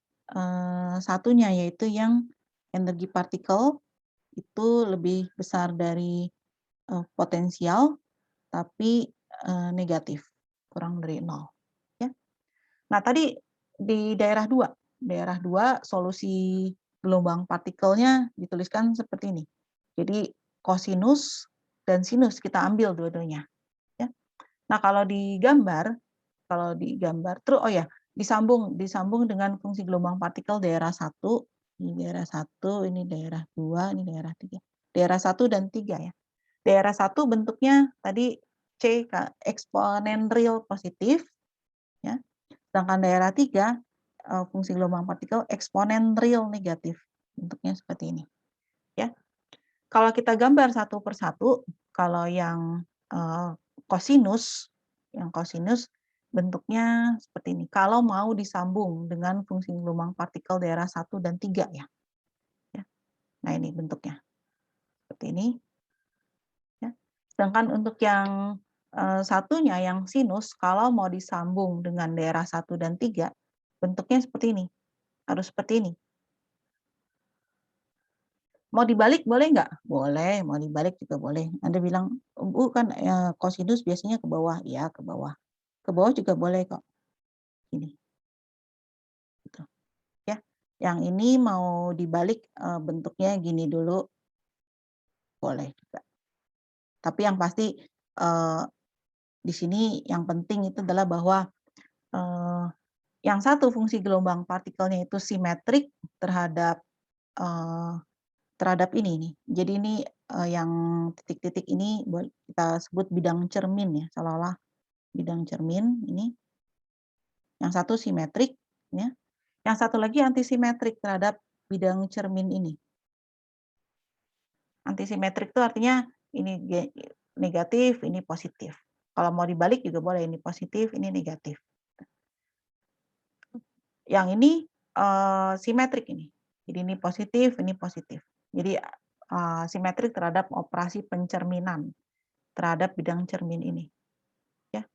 satunya, yaitu yang energi partikel itu lebih besar dari potensial, tapi negatif, kurang dari 0. Ya. Nah, tadi di daerah 2 solusi gelombang partikelnya dituliskan seperti ini. Jadi kosinus dan sinus kita ambil dua-duanya. Ya. Nah, kalau digambar terus disambung dengan fungsi gelombang partikel daerah 1, ini daerah 1, ini daerah 2, ini daerah 3. Daerah 1 dan 3 ya. Daerah 1 bentuknya tadi C eksponen real positif, ya. Sedangkan daerah 3 fungsi gelombang partikel eksponen real negatif. Bentuknya seperti ini. Ya. Kalau kita gambar satu per satu, kalau yang kosinus bentuknya seperti ini. Kalau mau disambung dengan fungsi gelombang partikel daerah 1 dan 3 ya. Nah, ini bentuknya. Seperti ini. Ya. Sedangkan untuk yang satunya yang sinus, kalau mau disambung dengan daerah 1 dan 3, bentuknya seperti ini. Harus seperti ini. Mau dibalik boleh nggak? Boleh, mau dibalik juga boleh. Anda bilang, Bu kan kosinus biasanya ke bawah. Ya, ke bawah. Ke bawah juga boleh kok. Ini. Gitu. Ya. Yang ini mau dibalik bentuknya gini dulu. Boleh juga. Tapi yang pasti di sini yang penting itu adalah bahwa yang satu fungsi gelombang partikelnya itu simetrik terhadap ini nih. Jadi ini yang titik-titik ini kita sebut bidang cermin ya, seolah-olah bidang cermin ini. Yang satu simetrik, ya. Yang satu lagi antisimetrik terhadap bidang cermin ini. Antisimetrik itu artinya ini negatif, ini positif. Kalau mau dibalik juga boleh, ini positif, ini negatif. Yang ini simetrik ini. Jadi ini positif, ini positif. Jadi simetrik terhadap operasi pencerminan terhadap bidang cermin ini. Ya.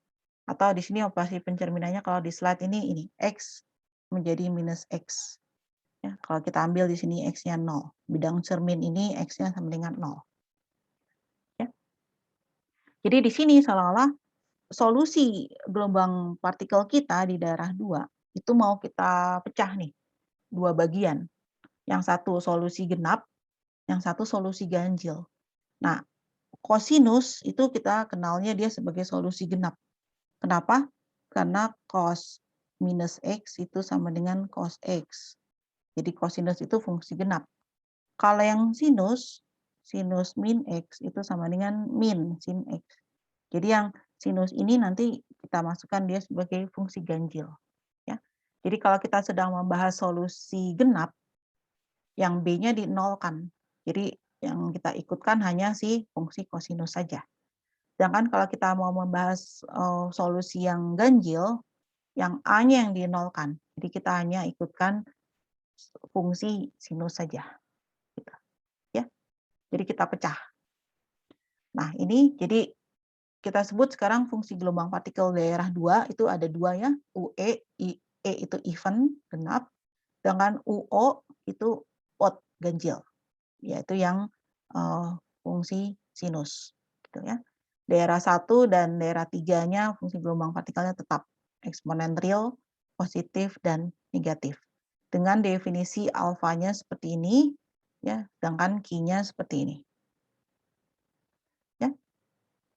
Atau di sini operasi pencerminannya kalau di slide ini X menjadi minus X. Ya, kalau kita ambil di sini X-nya 0. Bidang cermin ini X-nya sama dengan 0. Ya. Jadi di sini seolah-olah solusi gelombang partikel kita di daerah 2 itu mau kita pecah nih, 2 bagian. Yang satu solusi genap, yang satu solusi ganjil. Nah, kosinus itu kita kenalnya dia sebagai solusi genap. Kenapa? Karena cos minus X itu sama dengan cos X. Jadi kosinus itu fungsi genap. Kalau yang sinus min X itu sama dengan min sin X. Jadi yang sinus ini nanti kita masukkan dia sebagai fungsi ganjil. Ya. Jadi kalau kita sedang membahas solusi genap, yang B-nya dinolkan. Jadi yang kita ikutkan hanya si fungsi kosinus saja. Sedangkan kalau kita mau membahas solusi yang ganjil, yang A-nya yang dinolkan. Jadi kita hanya ikutkan fungsi sinus saja. Gitu. Ya. Jadi kita pecah. Nah, ini jadi kita sebut sekarang fungsi gelombang partikel daerah 2 itu ada 2 ya, UE, E itu even, genap, sedangkan UO itu odd, ganjil, yaitu yang fungsi sinus. Gitu ya. Daerah 1 dan daerah 3-nya fungsi gelombang partikelnya tetap eksponen real, positif, dan negatif. Dengan definisi alfanya seperti ini, ya, sedangkan Q-nya seperti ini.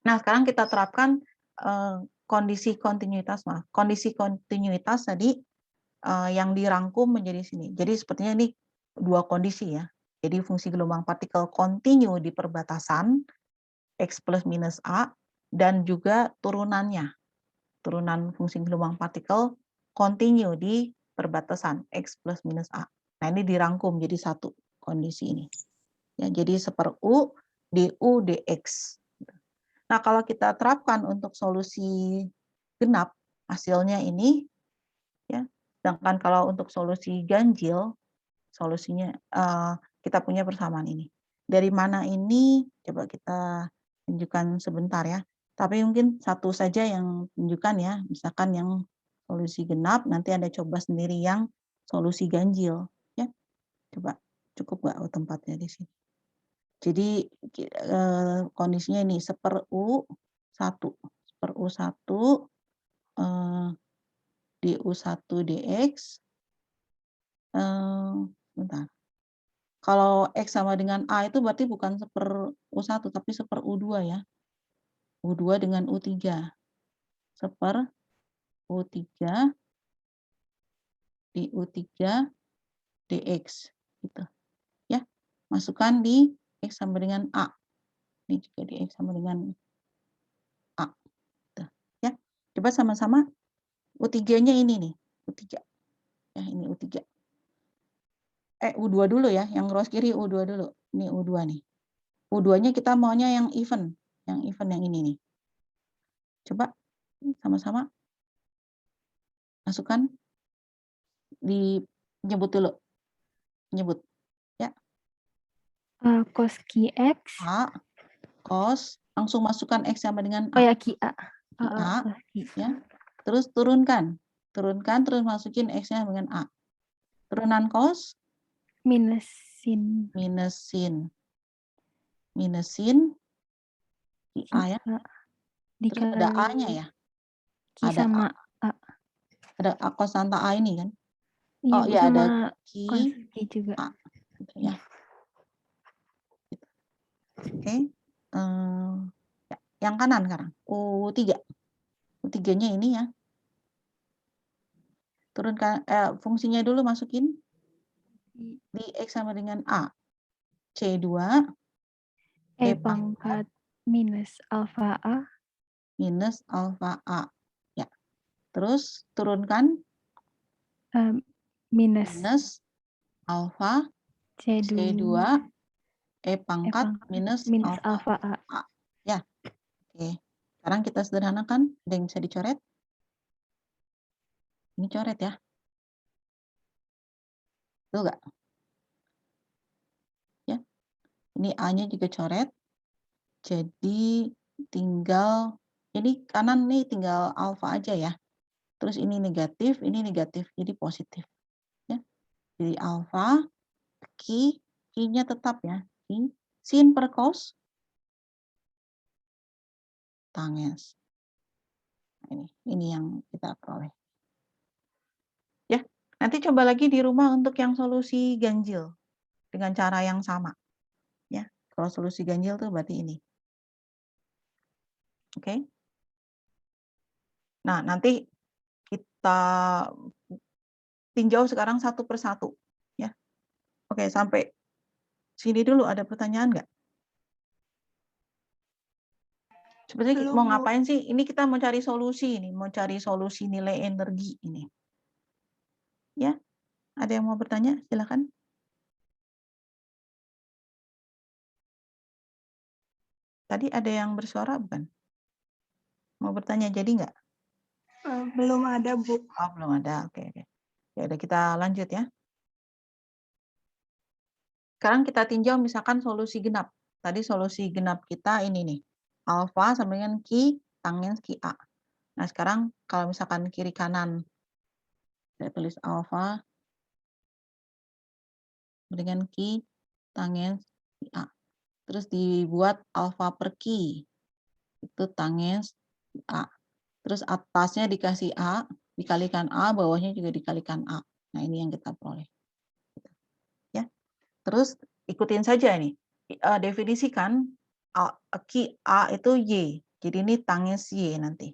Nah, sekarang kita terapkan kondisi kontinuitas. Kondisi kontinuitas tadi yang dirangkum menjadi sini. Jadi sepertinya ini 2 kondisi ya. Jadi fungsi gelombang partikel kontinu di perbatasan X plus minus A dan juga turunannya. Turunan fungsi gelombang partikel kontinu di perbatasan X plus minus A. Nah, ini dirangkum jadi satu kondisi ini. Ya, jadi seper-U du dx. Nah, kalau kita terapkan untuk solusi genap, hasilnya ini, ya. Sedangkan kalau untuk solusi ganjil, solusinya kita punya persamaan ini. Dari mana ini? Coba kita tunjukkan sebentar ya. Tapi mungkin satu saja yang tunjukkan ya. Misalkan yang solusi genap, nanti Anda coba sendiri yang solusi ganjil. Ya, coba cukup nggak tempatnya di sini? Jadi kondisinya ini seper-U1, seper-U1 du1 dx, bentar. Kalau X sama dengan A itu berarti bukan seper-U1, tapi seper-U2 ya. U2 dengan U3. Seper U3 di U3 dx. Gitu. Ya, masukkan di X sama dengan A. Ini juga di X sama dengan A. Gitu. Ya, coba sama-sama. U3-nya ini nih, U3. Ya, ini U3. U2 dulu ya, yang rows kiri U2 dulu. Ini U2 nih. U2-nya kita maunya yang even yang ini nih. Coba sama-sama masukkan, nyebut dulu. Nyebut. Ya. Cos QX. A, cos, langsung masukkan X sama dengan A. Oh ya, QA. A, ya. Terus turunkan. Turunkan, terus masukin X-nya dengan A. Turunan cos? Minusin. Minusin. Minusin. Di A ya. Terus ada A-nya ya. Q Ada sama A. Ada A konstan A ini kan. Iya, Oh iya, sama ada Q juga. A. Gitu ya. Oke. Ya, yang kanan sekarang. U3. U3-nya ini ya. Turunkan fungsinya dulu, masukin di X sama dengan A. C2 E pangkat minus alfa A minus alfa A. Ya. Terus turunkan Minus minus alfa C2 C2 E pangkat minus minus alfa alfa A. A. Ya. Oke. Sekarang kita sederhanakan. Ada yang bisa dicoret? Ini coret ya. Betul nggak? Ya. Ini A-nya juga coret. Jadi tinggal, ini kanan nih tinggal alfa aja ya. Terus ini negatif, jadi positif. Ya. Jadi alfa, Q-nya tetap ya. Q, sin per cos, tangens. Nah, ini yang kita peroleh. Ya, nanti coba lagi di rumah untuk yang solusi ganjil dengan cara yang sama. Ya, kalau solusi ganjil tuh berarti ini. Oke. Nah, nanti kita tinjau sekarang satu persatu. Ya. Oke, sampai sini dulu ada pertanyaan nggak? Sebenarnya Belum, mau Bu. ngapain sih? Ini kita mau cari solusi ini, mau cari solusi nilai energi ini. Ya, ada yang mau bertanya? Silakan. Tadi ada yang bersuara bukan? Mau bertanya jadi nggak? Belum ada, Bu. Oh, belum ada. Oke, oke. Ya udah kita lanjut ya. Sekarang kita tinjau misalkan solusi genap. Tadi solusi genap kita ini nih. Alfa sama dengan Q tangens QA. Nah, sekarang kalau misalkan kiri kanan saya tulis alfa dengan Q tangens QA. Terus dibuat alfa per Q. Itu tangens A. Terus atasnya dikasih A, dikalikan A, bawahnya juga dikalikan A. Nah, ini yang kita peroleh. Ya. Terus ikutin saja ini. Definisikan Q A itu Y. Jadi ini tangens Y nanti.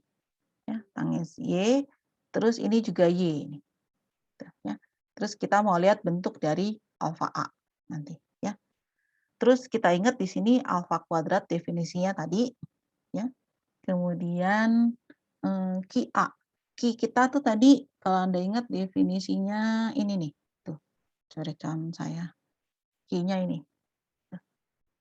Ya, tangens Y. Terus ini juga Y. Ya. Terus kita mau lihat bentuk dari alfa A nanti. Ya. Terus kita ingat di sini alfa kuadrat definisinya tadi. Ya. Kemudian QA. Q kita tuh tadi kalau Anda ingat definisinya ini nih. Tuh, coretan saya. Q-nya ini.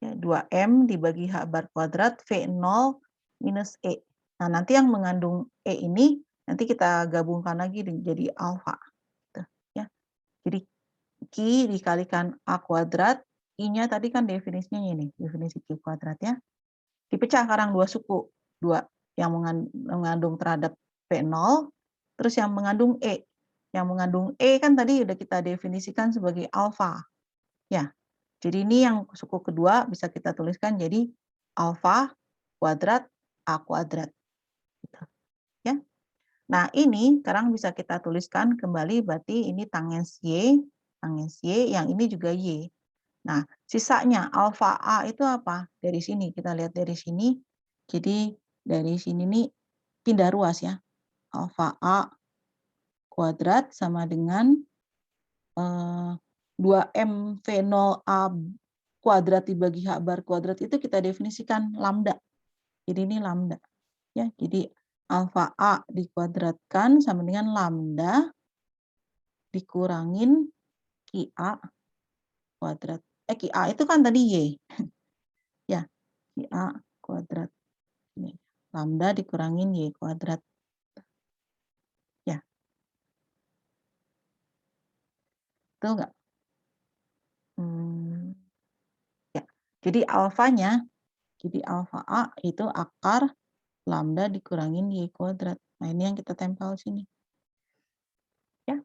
Ya, 2M dibagi H bar kuadrat V0 minus E. Nah, nanti yang mengandung E ini nanti kita gabungkan lagi jadi alfa. Gitu, ya. Jadi Q dikalikan A kuadrat, I-nya tadi kan definisinya ini, definisi Q kuadrat ya. Dipecah sekarang dua suku. Dua yang mengandung terhadap V0, terus yang mengandung E. Yang mengandung E kan tadi udah kita definisikan sebagai alfa. Ya, jadi ini yang suku kedua bisa kita tuliskan jadi alfa kuadrat A kuadrat. Gitu. Ya. Nah, ini sekarang bisa kita tuliskan kembali berarti ini tangens Y, yang ini juga Y. Nah, sisanya alfa A itu apa? Dari sini, kita lihat dari sini. Jadi dari sini nih pindah ruas ya. Alfa A kuadrat sama dengan 2M V0A kuadrat dibagi H bar kuadrat itu kita definisikan lambda. Jadi ini lambda. Ya, jadi alfa A dikuadratkan sama dengan lambda dikurangin QA kuadrat. QA itu kan tadi Y. Ya, QA kuadrat. Ini. Lambda dikurangin Y kuadrat. Ya. Betul nggak? Ya. Jadi alfanya, jadi alfa A itu akar lambda dikurangin Y kuadrat. Nah, ini yang kita tempel sini. Ya.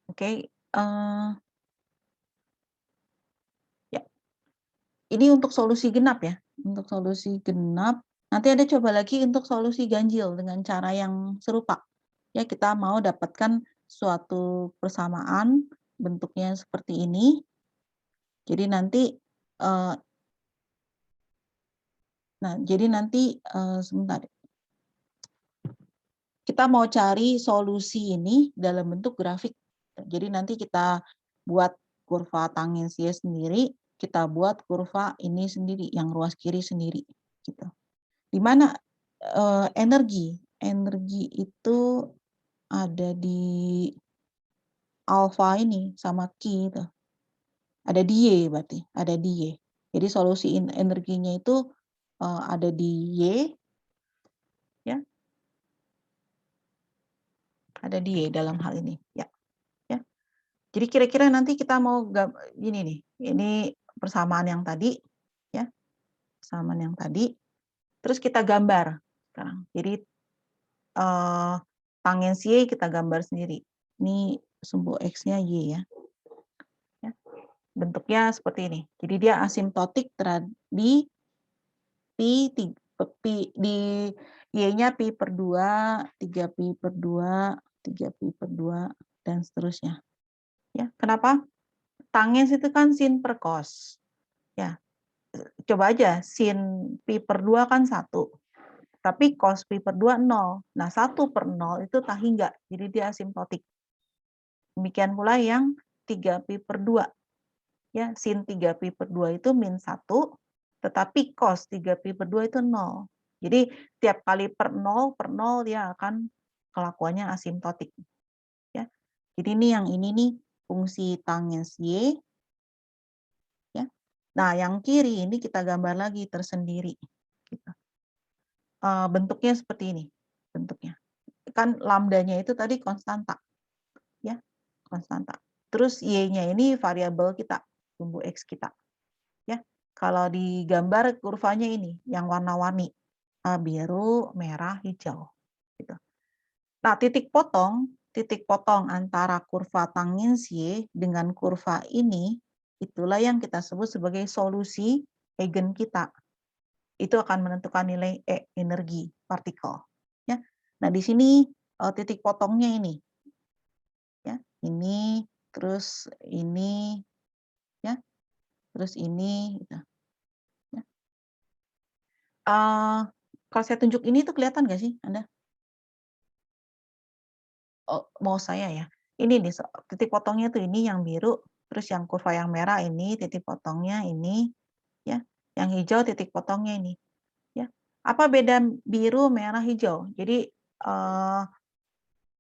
Oke. Ya. Ini untuk solusi genap ya. Untuk solusi genap. Nanti ada coba lagi untuk solusi ganjil dengan cara yang serupa. Ya, kita mau dapatkan suatu persamaan bentuknya seperti ini. Jadi nanti sebentar. Kita mau cari solusi ini dalam bentuk grafik. Jadi nanti kita buat kurva tangens Y sendiri, kita buat kurva ini sendiri, yang ruas kiri sendiri. gitu. Di mana energi? Energi itu ada di alfa ini sama Q itu. Ada di Y berarti, ada di Y. Jadi solusi energinya itu ada di Y, ya, ada di Y dalam hal ini, ya. Jadi kira-kira nanti kita mau ini nih, ini persamaan yang tadi, ya, persamaan yang tadi. Terus kita gambar sekarang. Jadi tangens Y kita gambar sendiri. Ini sumbu X-nya Y ya. Bentuknya seperti ini. Jadi dia asimptotik di pi di Y-nya pi per 2, 3 pi per 2, 3 pi per 2, dan seterusnya. Ya, kenapa? Tangens itu kan sin per cos. Ya, coba aja sin pi per 2 kan 1. Tapi cos pi per 2 0. Nah, 1 per 0 itu tahi enggak. Jadi dia asimptotik. Demikian pula yang 3 pi per 2. Ya, sin 3 pi per 2 itu min 1, tetapi cos 3 pi per 2 itu 0. Jadi tiap kali per 0 dia akan kelakuannya asimptotik. Ya. Jadi ini nih fungsi tangens Y. Ya. Nah, yang kiri ini kita gambar lagi tersendiri. Gitu. Bentuknya seperti ini. Bentuknya. Kan lambdanya itu tadi konstanta. Ya, konstanta. Terus Y-nya ini variabel kita, sumbu X kita. Ya, kalau digambar kurvanya ini, yang warna-warni, biru, merah, hijau. Gitu. Nah, titik potong antara kurva tangens Y dengan kurva ini, itulah yang kita sebut sebagai solusi eigen kita. Itu akan menentukan nilai energi partikel. Ya. Nah, di sini titik potongnya ini. Ya, ini, terus ini, ya, terus ini. Gitu. Ya. Kalau saya tunjuk ini tuh kelihatan nggak sih Anda? Oh, mau saya ya. Ini nih titik potongnya tuh ini yang biru, terus yang kurva yang merah ini titik potongnya ini, ya. Yang hijau titik potongnya ini, ya. Apa beda biru, merah, hijau? Jadi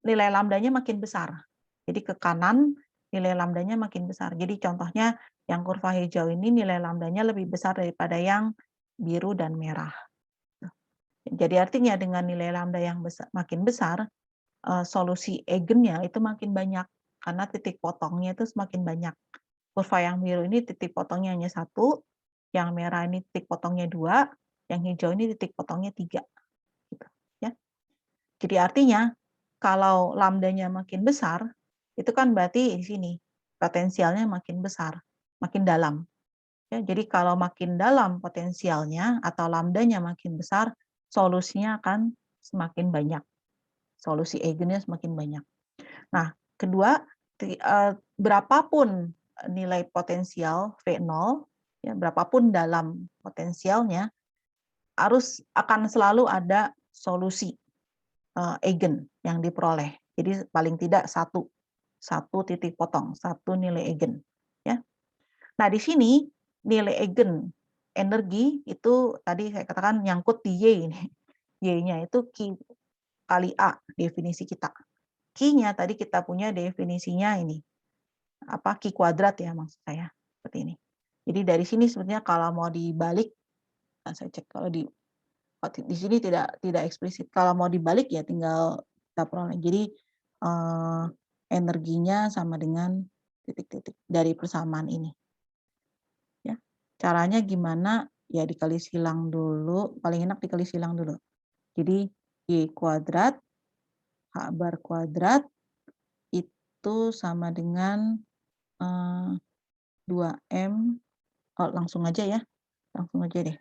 nilai lambdanya makin besar. Jadi ke kanan nilai lambdanya makin besar. Jadi contohnya yang kurva hijau ini nilai lambdanya lebih besar daripada yang biru dan merah. Jadi artinya dengan nilai lambda yang makin besar, solusi eigennya itu makin banyak karena titik potongnya itu semakin banyak. Kurva yang biru ini titik potongnya hanya 1, yang merah ini titik potongnya 2, yang hijau ini titik potongnya 3. Gitu, ya. Jadi artinya kalau lambdanya makin besar, itu kan berarti di sini potensialnya makin besar, makin dalam. Ya, jadi kalau makin dalam potensialnya atau lambdanya makin besar, solusinya akan semakin banyak. Solusi eigennya semakin banyak. Nah, kedua, berapapun nilai potensial V0, ya, berapapun dalam potensialnya, akan selalu ada solusi eigen yang diperoleh. Jadi paling tidak satu titik potong, satu nilai eigen. Ya. Nah, di sini nilai eigen energi itu tadi saya katakan nyangkut di Y ini. Y-nya itu Q kali A definisi kita. Q-nya tadi kita punya definisinya ini. Q kuadrat ya maksud saya. Seperti ini. Jadi dari sini sebenarnya kalau mau dibalik, saya cek kalau di sini tidak eksplisit. Kalau mau dibalik ya tinggal kita peroleh. Jadi energinya sama dengan titik-titik dari persamaan ini. Ya. Caranya gimana? Ya dikali silang dulu, paling enak dikali silang dulu. Jadi Y kuadrat H bar kuadrat itu sama dengan 2M, langsung aja ya, langsung aja deh.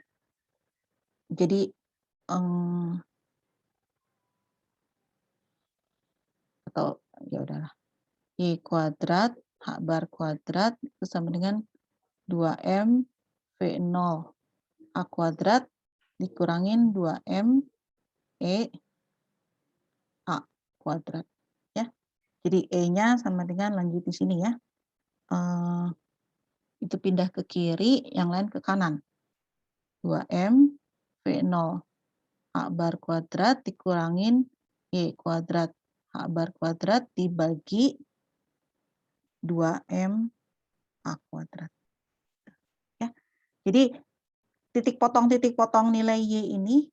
Jadi atau ya udahlah, Y kuadrat H bar kuadrat itu sama dengan 2M V0 A kuadrat dikurangin 2M E A kuadrat. Ya. Jadi E-nya sama dengan lanjut di sini ya. Itu pindah ke kiri, yang lain ke kanan. 2M V0 H bar kuadrat dikurangin Y kuadrat H bar kuadrat dibagi 2M H kuadrat. Ya. Jadi titik potong nilai Y ini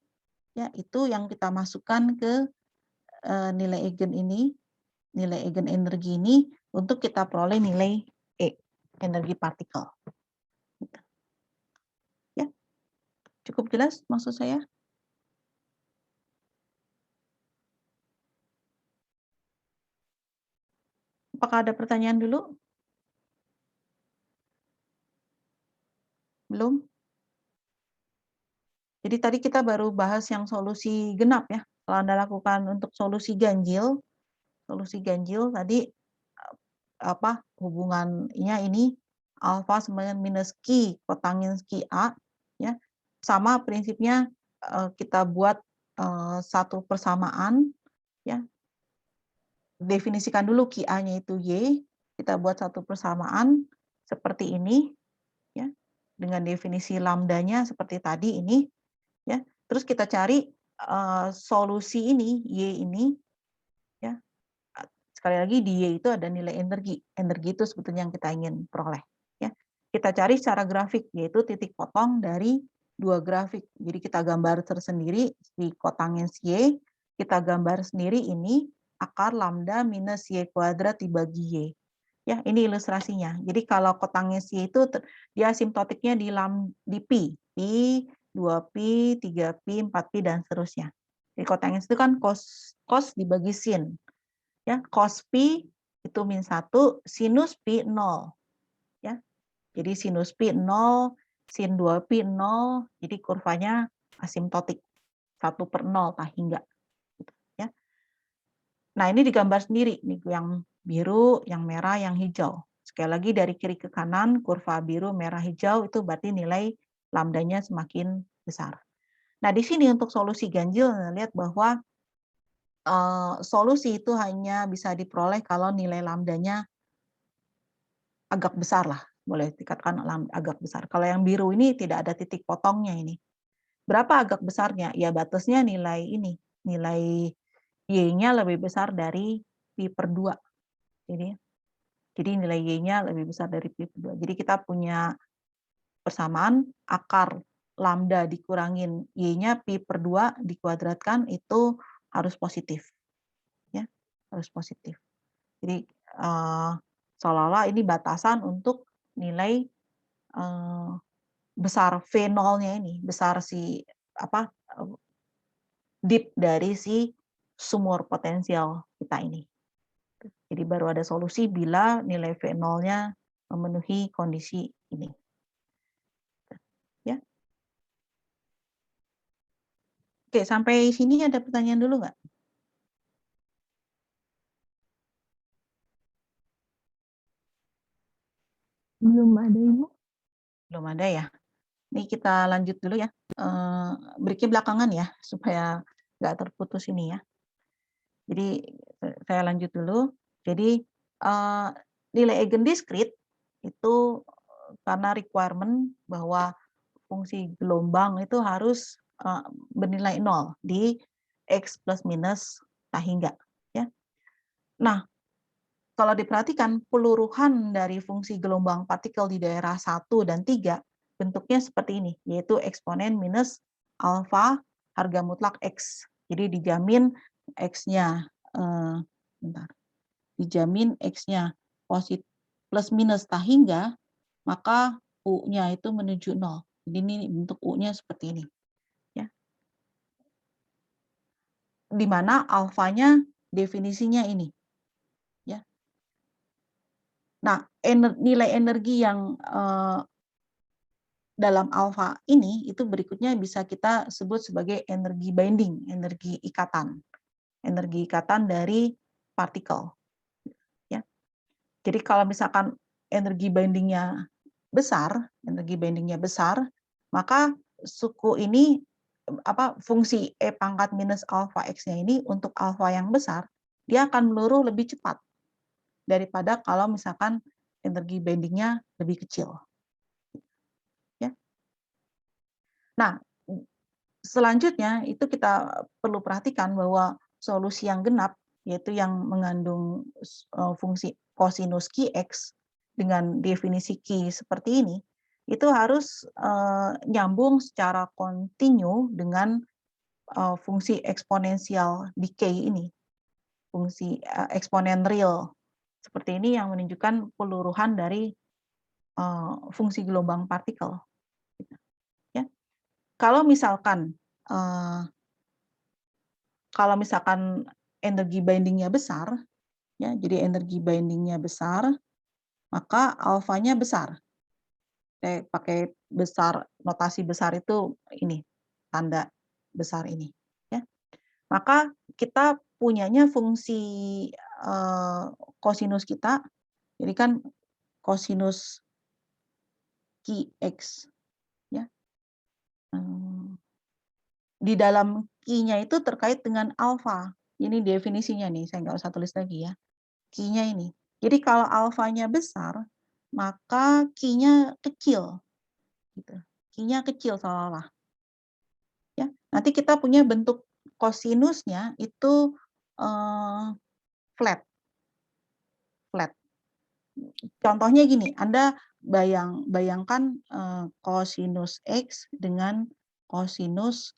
ya itu yang kita masukkan ke nilai eigen ini, nilai eigen energi ini untuk kita peroleh nilai E, energi partikel. Ya. Cukup jelas maksud saya? Apakah ada pertanyaan dulu? Belum? Jadi tadi kita baru bahas yang solusi genap ya. Kalau Anda lakukan untuk solusi ganjil tadi hubungannya ini alfa sama dengan minus Q kotangin Q A ya. Sama prinsipnya kita buat satu persamaan ya. Definisikan dulu QA-nya itu Y, kita buat satu persamaan seperti ini ya. Dengan definisi lambdanya seperti tadi ini ya. Terus kita cari solusi ini Y ini ya. Sekali lagi di Y itu ada nilai energi. Energi itu sebetulnya yang kita ingin peroleh ya. Kita cari secara grafik yaitu titik potong dari dua grafik. Jadi kita gambar tersendiri di kotangins Y, kita gambar sendiri ini akar lambda minus Y kuadrat dibagi Y. Ya, ini ilustrasinya. Jadi kalau kotangins Y itu dia asimtotiknya di pi, 2pi, 3pi, 4pi dan seterusnya. Jadi kotangins itu kan cos dibagi sin. Ya, cos pi itu min 1, sinus pi 0. Ya. Jadi sinus pi 0, sin 2pi 0, jadi kurvanya asimtotik 1/0 tak hingga. Ya. Nah, ini digambar sendiri nih yang biru, yang merah, yang hijau. Sekali lagi dari kiri ke kanan, kurva biru, merah, hijau itu berarti nilai lambdanya semakin besar. Nah, di sini untuk solusi ganjil lihat bahwa solusi itu hanya bisa diperoleh kalau nilai lambdanya agak besar lah, boleh dikatakan agak besar. Kalau yang biru ini tidak ada titik potongnya ini. Berapa agak besarnya? Ya batasnya nilai ini, nilai Y-nya lebih besar dari pi/2. Jadi nilai Y-nya lebih besar dari pi/2. Jadi kita punya persamaan akar lambda dikurangin Y-nya pi/2 dikuadratkan itu harus positif. Ya, harus positif. Jadi seolah-olah ini batasan untuk nilai besar V0-nya ini, besar si deep dari si sumur potensial kita ini. Jadi baru ada solusi bila nilai V0-nya memenuhi kondisi ini. Ya. Oke, sampai sini ada pertanyaan dulu nggak? Belum ada, Ibu. Belum ada ya. Ini kita lanjut dulu ya. Break-nya belakangan ya, supaya nggak terputus ini ya. Jadi saya lanjut dulu. Jadi nilai eigendiskrit itu karena requirement bahwa fungsi gelombang itu harus bernilai 0 di X plus minus tak hingga. Ya. Nah, kalau diperhatikan peluruhan dari fungsi gelombang partikel di daerah 1 dan 3 bentuknya seperti ini, yaitu eksponen minus alfa harga mutlak X. Jadi dijamin X-nya dijamin X-nya positif plus minus tak hingga, maka U-nya itu menuju 0. Jadi ini bentuk U-nya seperti ini. Ya. Di mana alfanya definisinya ini. Ya. Nah, nilai energi yang dalam alfa ini itu berikutnya bisa kita sebut sebagai energi binding, energi ikatan dari partikel. Ya. Jadi kalau misalkan energi bindingnya besar, maka suku ini fungsi E pangkat minus alfa X-nya ini untuk alfa yang besar, dia akan meluruh lebih cepat daripada kalau misalkan energi bindingnya lebih kecil. Ya. Nah, selanjutnya itu kita perlu perhatikan bahwa solusi yang genap, yaitu yang mengandung fungsi kosinus Qx dengan definisi Q seperti ini, itu harus nyambung secara kontinu dengan fungsi eksponensial decay ini, fungsi eksponen real seperti ini yang menunjukkan peluruhan dari fungsi gelombang partikel. Ya. Kalau misalkan energi bindingnya besar, ya, jadi energi bindingnya besar, maka alfanya besar. Saya pakai besar, notasi besar itu ini, tanda besar ini. Ya. Maka kita punyanya fungsi kosinus kita, jadi kan kosinus Qx. Ya. Di dalam Q-nya itu terkait dengan alfa. Ini definisinya nih, saya nggak usah tulis lagi ya. Q-nya ini. Jadi kalau alfanya besar, maka Q-nya kecil. Gitu. Q-nya kecil seolah-olah. Ya. Nanti kita punya bentuk kosinusnya itu flat. Flat. Contohnya gini, Anda bayangkan kosinus X dengan kosinus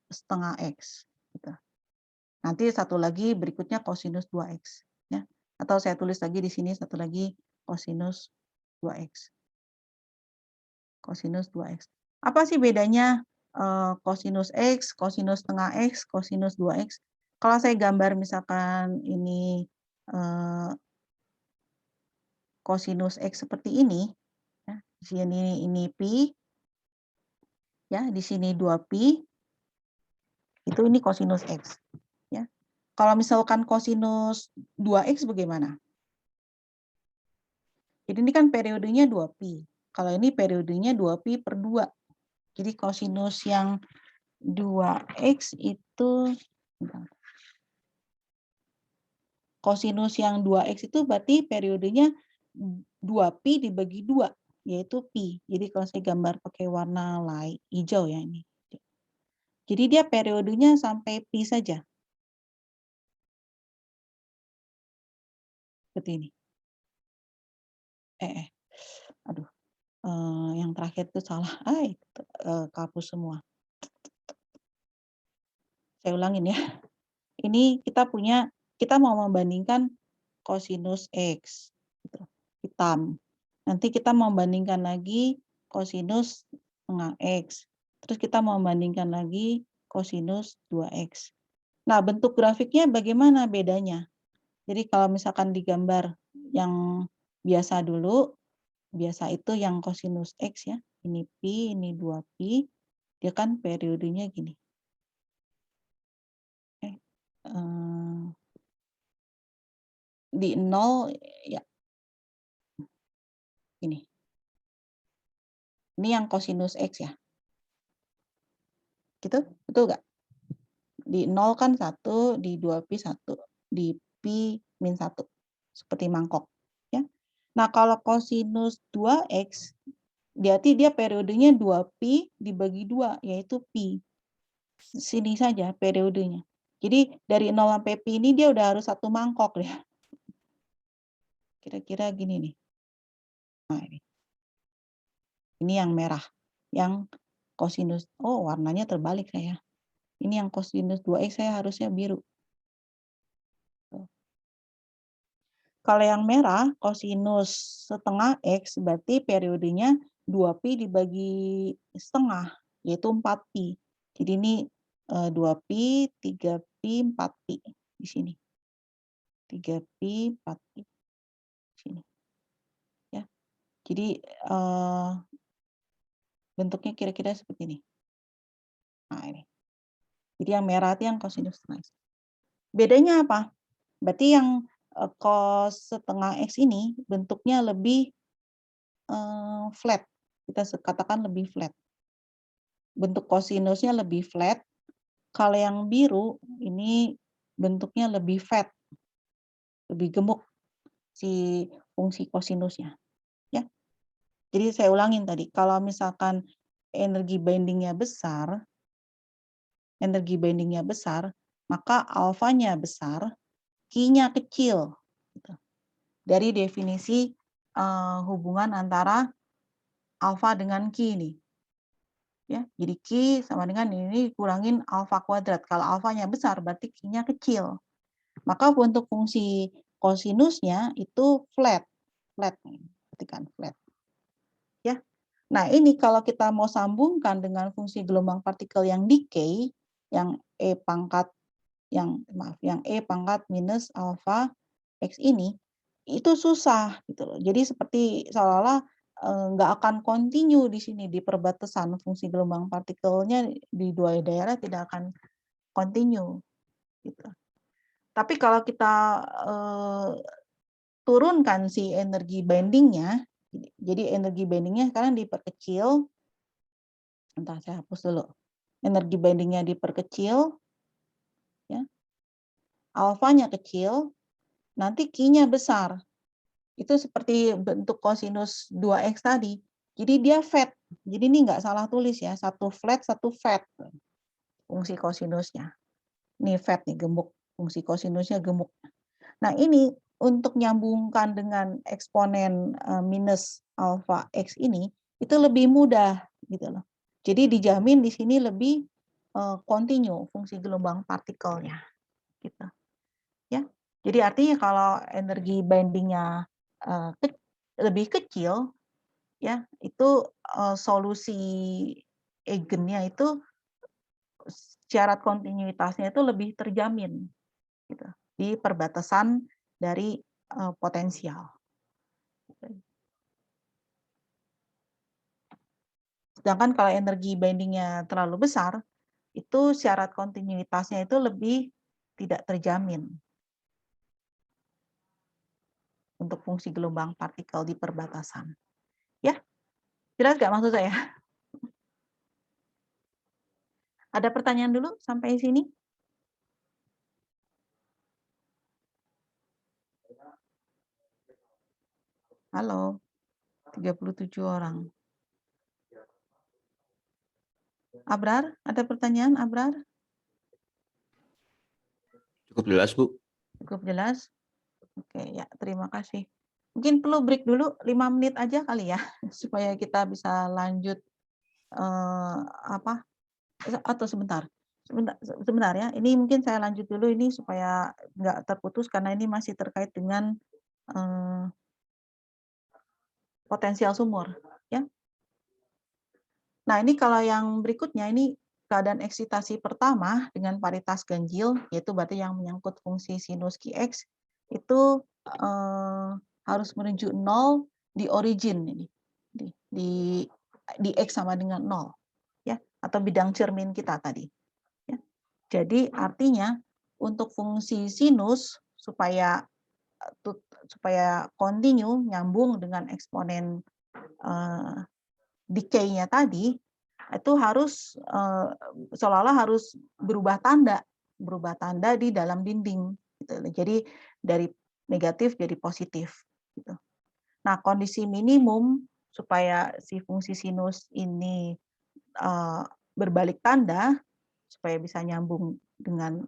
setengah X. Gitu. Nanti satu lagi berikutnya kosinus 2X. Ya. Atau saya tulis lagi di sini satu lagi kosinus 2X. Kosinus 2X. Apa sih bedanya kosinus X, kosinus setengah X, kosinus 2X? Kalau saya gambar misalkan ini kosinus X seperti ini, ya, di sini ini pi, ya, di sini 2pi, itu ini kosinus X. Ya. Kalau misalkan kosinus 2X bagaimana? Jadi ini kan periodenya 2pi. Kalau ini periodenya 2pi per 2. Jadi kosinus yang 2X itu, kosinus yang 2X itu berarti periodenya 2pi dibagi 2, yaitu pi. Jadi kalau saya gambar pakai warna light hijau ya ini. Jadi dia periodenya sampai pi saja. Seperti ini. Aduh. Yang terakhir itu salah. Kapus semua. Saya ulangin ya. Ini kita mau membandingkan kosinus X. Gitu. Hitam. Nanti kita membandingkan lagi kosinus setengah X. Terus kita membandingkan lagi kosinus 2X. Nah, bentuk grafiknya bagaimana bedanya? Jadi kalau misalkan digambar yang biasa dulu, biasa itu yang kosinus X ya. Ini pi, ini 2pi. Dia kan periodenya gini. Di 0 ya ini yang kosinus X ya, gitu, betul nggak? Di 0 kan 1, di 2pi 1, di pi min 1, seperti mangkok ya. Nah kalau kosinus 2X berarti dia periodenya 2pi dibagi 2, yaitu pi. Sini saja periodenya. Jadi dari 0 sampai pi ini dia udah harus satu mangkok ya. Kira-kira gini nih. Nah, ini yang merah, yang kosinus, warnanya terbalik saya. Ini yang kosinus 2X saya harusnya biru. Kalau yang merah, kosinus setengah X berarti periodenya 2pi dibagi setengah, yaitu 4pi. Jadi ini 2pi, 3pi, 4pi di sini. 3pi, 4pi di sini. Ya. Jadi bentuknya kira-kira seperti ini. Nah, ini. Jadi yang merah itu yang kosinus setengah X. Bedanya apa? Berarti yang cos setengah X ini bentuknya lebih flat. Kita katakan lebih flat. Bentuk kosinusnya lebih flat. Kalau yang biru ini bentuknya lebih fat. Lebih gemuk si fungsi kosinusnya. Ya. Jadi saya ulangin tadi, kalau misalkan energi bindingnya besar, maka alfanya besar, Q-nya kecil. Gitu. Dari definisi hubungan antara alfa dengan Q ini. Ya, jadi Q sama dengan ini kurangin alfa kuadrat. Kalau alfanya besar berarti Q-nya kecil. Maka untuk fungsi kosinusnya itu flat. Flat nih, ketikkan flat. Ya. Nah, ini kalau kita mau sambungkan dengan fungsi gelombang partikel yang decay, yang E pangkat yang E pangkat minus alfa X ini, itu susah gitu loh. Jadi seperti seolah-olah nggak akan continue di sini di perbatasan fungsi gelombang partikelnya di dua daerah tidak akan continue gitu. Tapi kalau kita turunkan si energi bindingnya, jadi energi bindingnya sekarang diperkecil. Entah saya hapus dulu. Energi bindingnya diperkecil, ya. Alfanya kecil, nanti Q-nya besar. Itu seperti bentuk kosinus 2X tadi. Jadi dia fat. Jadi ini nggak salah tulis ya. Satu flat, satu fat. Fungsi kosinusnya. Ini fat nih, gemuk. Fungsi kosinusnya gemuk. Nah ini untuk nyambungkan dengan eksponen minus alfa X ini, itu lebih mudah. Gitu loh. Jadi dijamin di sini lebih continue fungsi gelombang partikelnya. Gitu. Ya. Jadi artinya kalau energi bindingnya lebih kecil, ya itu solusi eigennya itu syarat kontinuitasnya itu lebih terjamin gitu, di perbatasan dari potensial. Sedangkan kalau energi bindingnya terlalu besar, itu syarat kontinuitasnya itu lebih tidak terjamin untuk fungsi gelombang partikel di perbatasan. Ya, jelas nggak maksud saya? Ada pertanyaan dulu sampai sini? Halo, 37 orang. Abrar, ada pertanyaan, Abrar? Cukup jelas, Bu. Cukup jelas? Oke, ya, terima kasih. Mungkin perlu break dulu 5 menit aja kali ya, supaya kita bisa lanjut atau sebentar. Sebentar ya. Ini mungkin saya lanjut dulu ini supaya nggak terputus karena ini masih terkait dengan potensial sumur, ya. Nah, ini kalau yang berikutnya ini keadaan eksitasi pertama dengan paritas ganjil, yaitu berarti yang menyangkut fungsi sinus Qx, itu harus menuju 0 di origin ini. Di X sama dengan 0. Ya, atau bidang cermin kita tadi. Ya. Jadi artinya untuk fungsi sinus supaya continue nyambung dengan eksponen decay-nya tadi itu harus seolah-olah harus berubah tanda di dalam dinding gitu. Jadi dari negatif jadi positif gitu. Nah, kondisi minimum supaya si fungsi sinus ini berbalik tanda supaya bisa nyambung dengan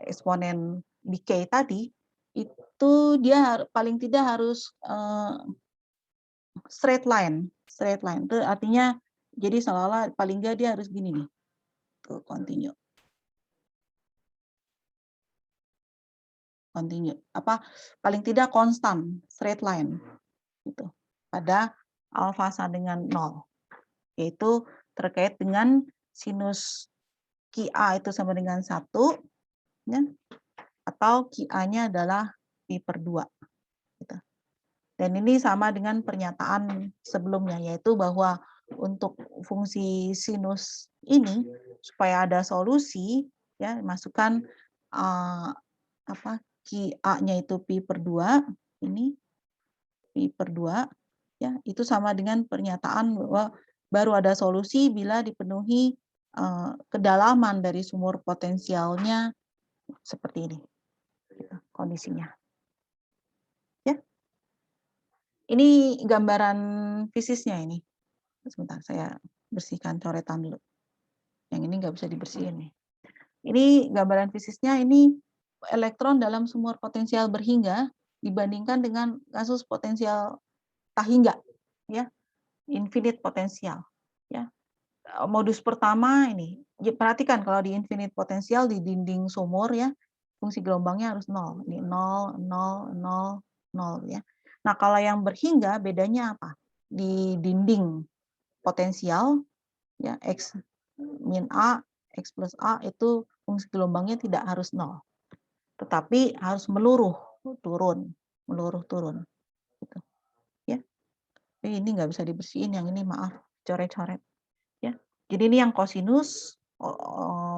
eksponen decay tadi, itu dia paling tidak harus straight line itu artinya jadi seolah-olah paling nggak dia harus gini nih, tuh continue paling tidak konstan straight line gitu pada alfa sama dengan 0, yaitu terkait dengan sinus QA itu sama dengan 1, ya, atau QA-nya adalah pi/2. Gitu. Dan ini sama dengan pernyataan sebelumnya, yaitu bahwa untuk fungsi sinus ini supaya ada solusi, ya masukkan QA-nya itu pi/2, ini pi/2, ya itu sama dengan pernyataan bahwa baru ada solusi bila dipenuhi kedalaman dari sumur potensialnya seperti ini kondisinya. Ya. Ini gambaran fisisnya ini. Sebentar saya bersihkan coretan dulu. Yang ini nggak bisa dibersihin nih. Ini gambaran fisiknya, ini elektron dalam sumur potensial berhingga dibandingkan dengan kasus potensial tak hingga, ya, infinite potensial, ya. Modus pertama ini, perhatikan kalau di infinite potensial di dinding sumur ya, fungsi gelombangnya harus 0. Ini 0, 0, 0, 0 ya. Nah, kalau yang berhingga bedanya apa? Di dinding potensial ya, X min A, X plus A itu fungsi gelombangnya tidak harus 0. Tetapi harus meluruh turun, meluruh turun. Gitu. Ya. Ini nggak bisa dibersihin, yang ini maaf, coret-coret. Ya. Jadi ini yang kosinus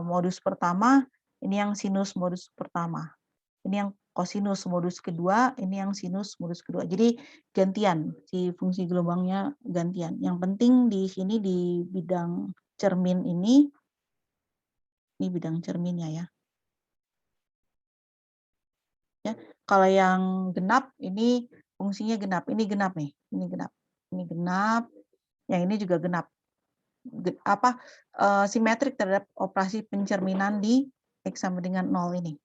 modus pertama, ini yang sinus modus pertama. Ini yang kosinus modus kedua, ini yang sinus modus kedua. Jadi gantian, si fungsi gelombangnya gantian. Yang penting di sini di bidang cermin ini bidang cerminnya ya. Ya, kalau yang genap ini fungsinya genap. Ini genap nih, ini genap. Ini genap. Yang ini juga genap. Simetrik terhadap operasi pencerminan di X sama dengan 0 ini.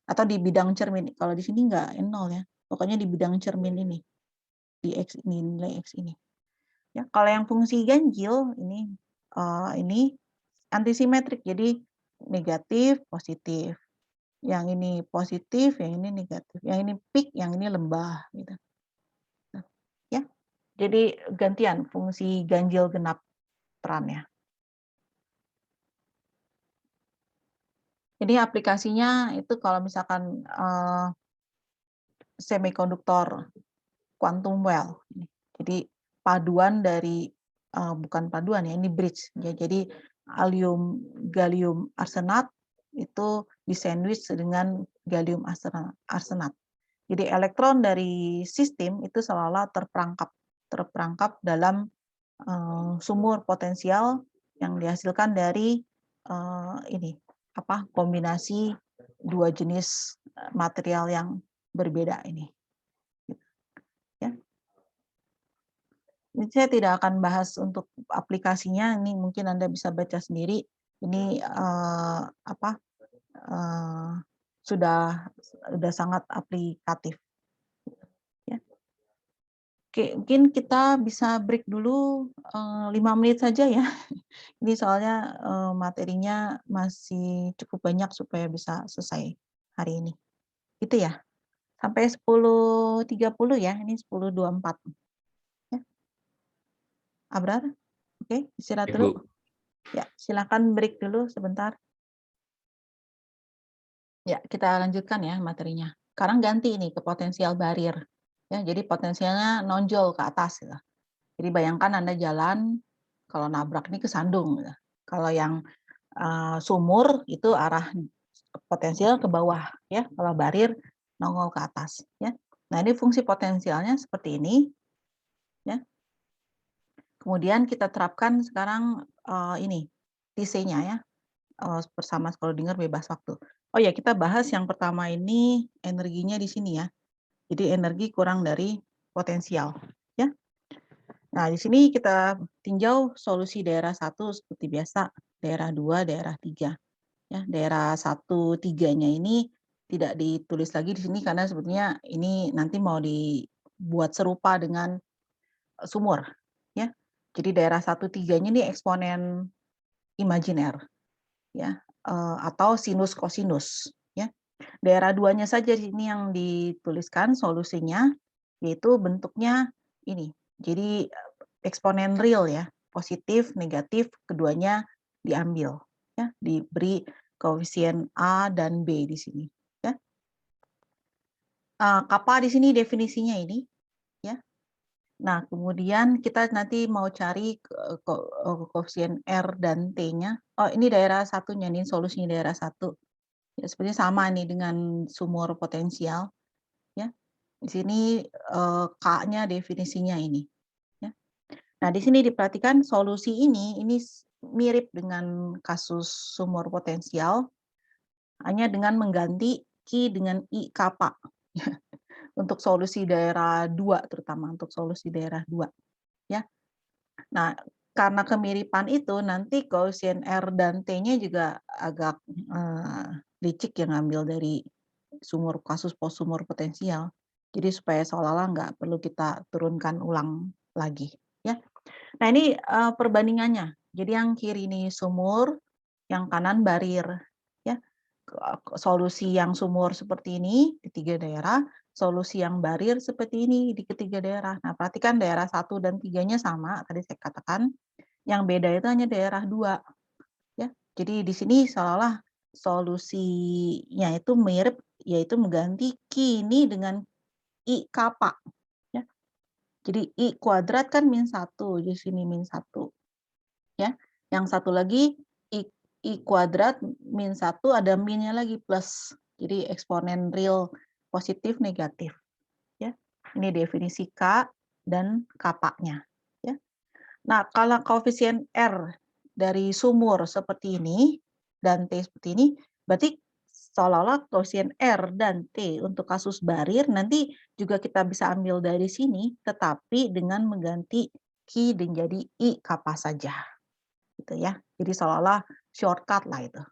Atau di bidang cermin. Kalau di sini enggak 0 ya. Pokoknya di bidang cermin ini. Di X ini, nilai X ini. Ya, kalau yang fungsi ganjil ini antisimetrik. Jadi negatif, positif. Yang ini positif, yang ini negatif. Yang ini peak, yang ini lembah gitu. Ya. Jadi gantian fungsi ganjil genap perannya. Ini aplikasinya itu kalau misalkan semikonduktor quantum well. Jadi paduan dari bukan paduan ya, ini bridge. Ya, jadi aluminium gallium arsenat itu disandwich dengan gallium arsenat. Jadi elektron dari sistem itu seolah-olah terperangkap dalam sumur potensial yang dihasilkan dari kombinasi dua jenis material yang berbeda ini. Ya. Ini saya tidak akan bahas untuk aplikasinya, ini mungkin Anda bisa baca sendiri. Ini sudah sangat aplikatif. Ya. Oke, mungkin kita bisa break dulu 5 menit saja ya. Ini soalnya materinya masih cukup banyak supaya bisa selesai hari ini. Itu ya. Sampai 10.30 ya, ini 10.24. Ya. Abrar, oke, istirahat dulu. Ya, silakan break dulu sebentar. Ya, kita lanjutkan ya materinya. Sekarang ganti ini ke potensial barrier. Ya, jadi potensialnya nonjol ke atas. Gitu. Jadi bayangkan Anda jalan, kalau nabrak ini kesandung. Gitu. Kalau yang sumur itu arah potensial ke bawah. Ya, kalau barrier nongol ke atas. Ya. Nah, ini fungsi potensialnya seperti ini. Ya. Kemudian kita terapkan sekarang ini TC-nya ya. Bersama Schrödinger bebas waktu. Oh ya, kita bahas yang pertama ini energinya di sini ya. Jadi energi kurang dari potensial, ya. Nah, di sini kita tinjau solusi daerah 1 seperti biasa, daerah 2, daerah 3. Ya, daerah 1, 3-nya ini tidak ditulis lagi di sini karena sebetulnya ini nanti mau dibuat serupa dengan sumur, ya. Jadi daerah 1, 3-nya ini eksponen imajiner. Ya, atau sinus kosinus ya. Daerah 2-nya saja di sini yang dituliskan solusinya, yaitu bentuknya ini. Jadi eksponen real ya, positif, negatif, keduanya diambil ya, diberi koefisien A dan B di sini ya. Kappa di sini definisinya ini ya. Nah, kemudian kita nanti mau cari koefisien R dan T-nya. Oh, ini daerah satunya nih, solusinya daerah 1. Ya, sebenarnya sama nih dengan sumur potensial. Ya. Di sini K-nya definisinya ini. Ya. Nah, di sini diperhatikan solusi ini mirip dengan kasus sumur potensial, hanya dengan mengganti Q dengan I kappa. Untuk solusi daerah 2 terutama untuk solusi daerah 2 ya. Nah, karena kemiripan itu nanti koefisien R dan T-nya juga agak licik yang ngambil dari kasus sumur potensial. Jadi supaya seolah-olah nggak perlu kita turunkan ulang lagi, ya. Nah ini perbandingannya. Jadi yang kiri ini sumur, yang kanan barir, ya. Solusi yang sumur seperti ini di 3 daerah, solusi yang barir seperti ini di ketiga daerah. Nah perhatikan daerah 1 dan 3-nya sama, tadi saya katakan. Yang beda itu hanya daerah 2. Ya. Jadi di sini seolah-olah solusinya itu mirip, yaitu mengganti Q ini dengan I kappa. Ya. Jadi I kuadrat kan min 1, di sini min 1. Ya. Yang satu lagi I kuadrat min 1 ada minnya lagi plus. Jadi eksponen real positif negatif. Ya. Ini definisi K dan kapaknya. Ya. Nah, kalau koefisien R dari sumur seperti ini dan T seperti ini, berarti seolah-olah koefisien R dan T untuk kasus barir nanti juga kita bisa ambil dari sini, tetapi dengan mengganti Q menjadi I kappa saja. Gitu ya. Jadi seolah-olah shortcut lah itu.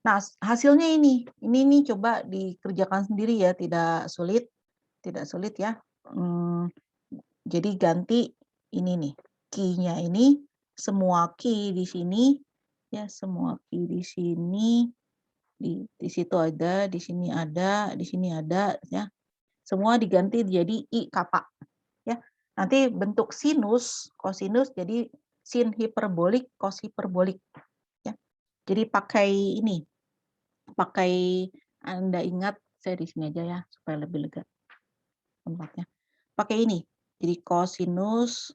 Nah, hasilnya ini nih coba dikerjakan sendiri ya, tidak sulit ya. Jadi ganti ini nih, Q-nya ini, semua Q di sini, ya semua Q di sini, di situ ada, di sini ada, ya. Semua diganti jadi I kappa, ya. Nanti bentuk sinus, kosinus jadi sin hiperbolik, cos hiperbolik, ya. Jadi pakai ini, Anda ingat, saya di sini aja ya supaya lebih lega tempatnya. Pakai ini, jadi kosinus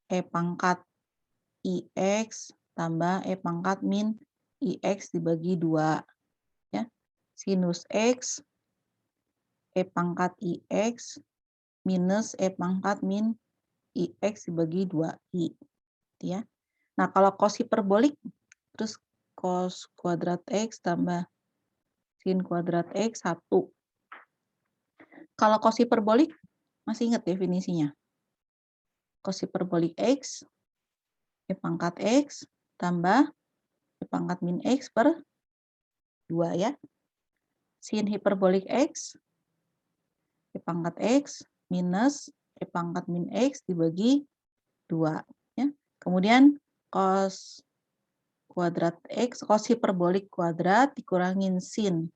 E pangkat IX tambah E pangkat min IX dibagi 2. Ya. Sinus X, E pangkat IX minus E pangkat min IX dibagi 2I. Ya. Nah, kalau cos hiperbolik, terus cos kuadrat X tambah sin kuadrat X 1. Kalau cos hiperbolik, masih ingat definisinya? Cos hiperbolik X, E pangkat X tambah E pangkat min X per 2 ya. Sin hiperbolik X, E pangkat X minus E pangkat min X dibagi 2. Ya. Kemudian cos kuadrat X, cos hiperbolik kuadrat dikurangin sin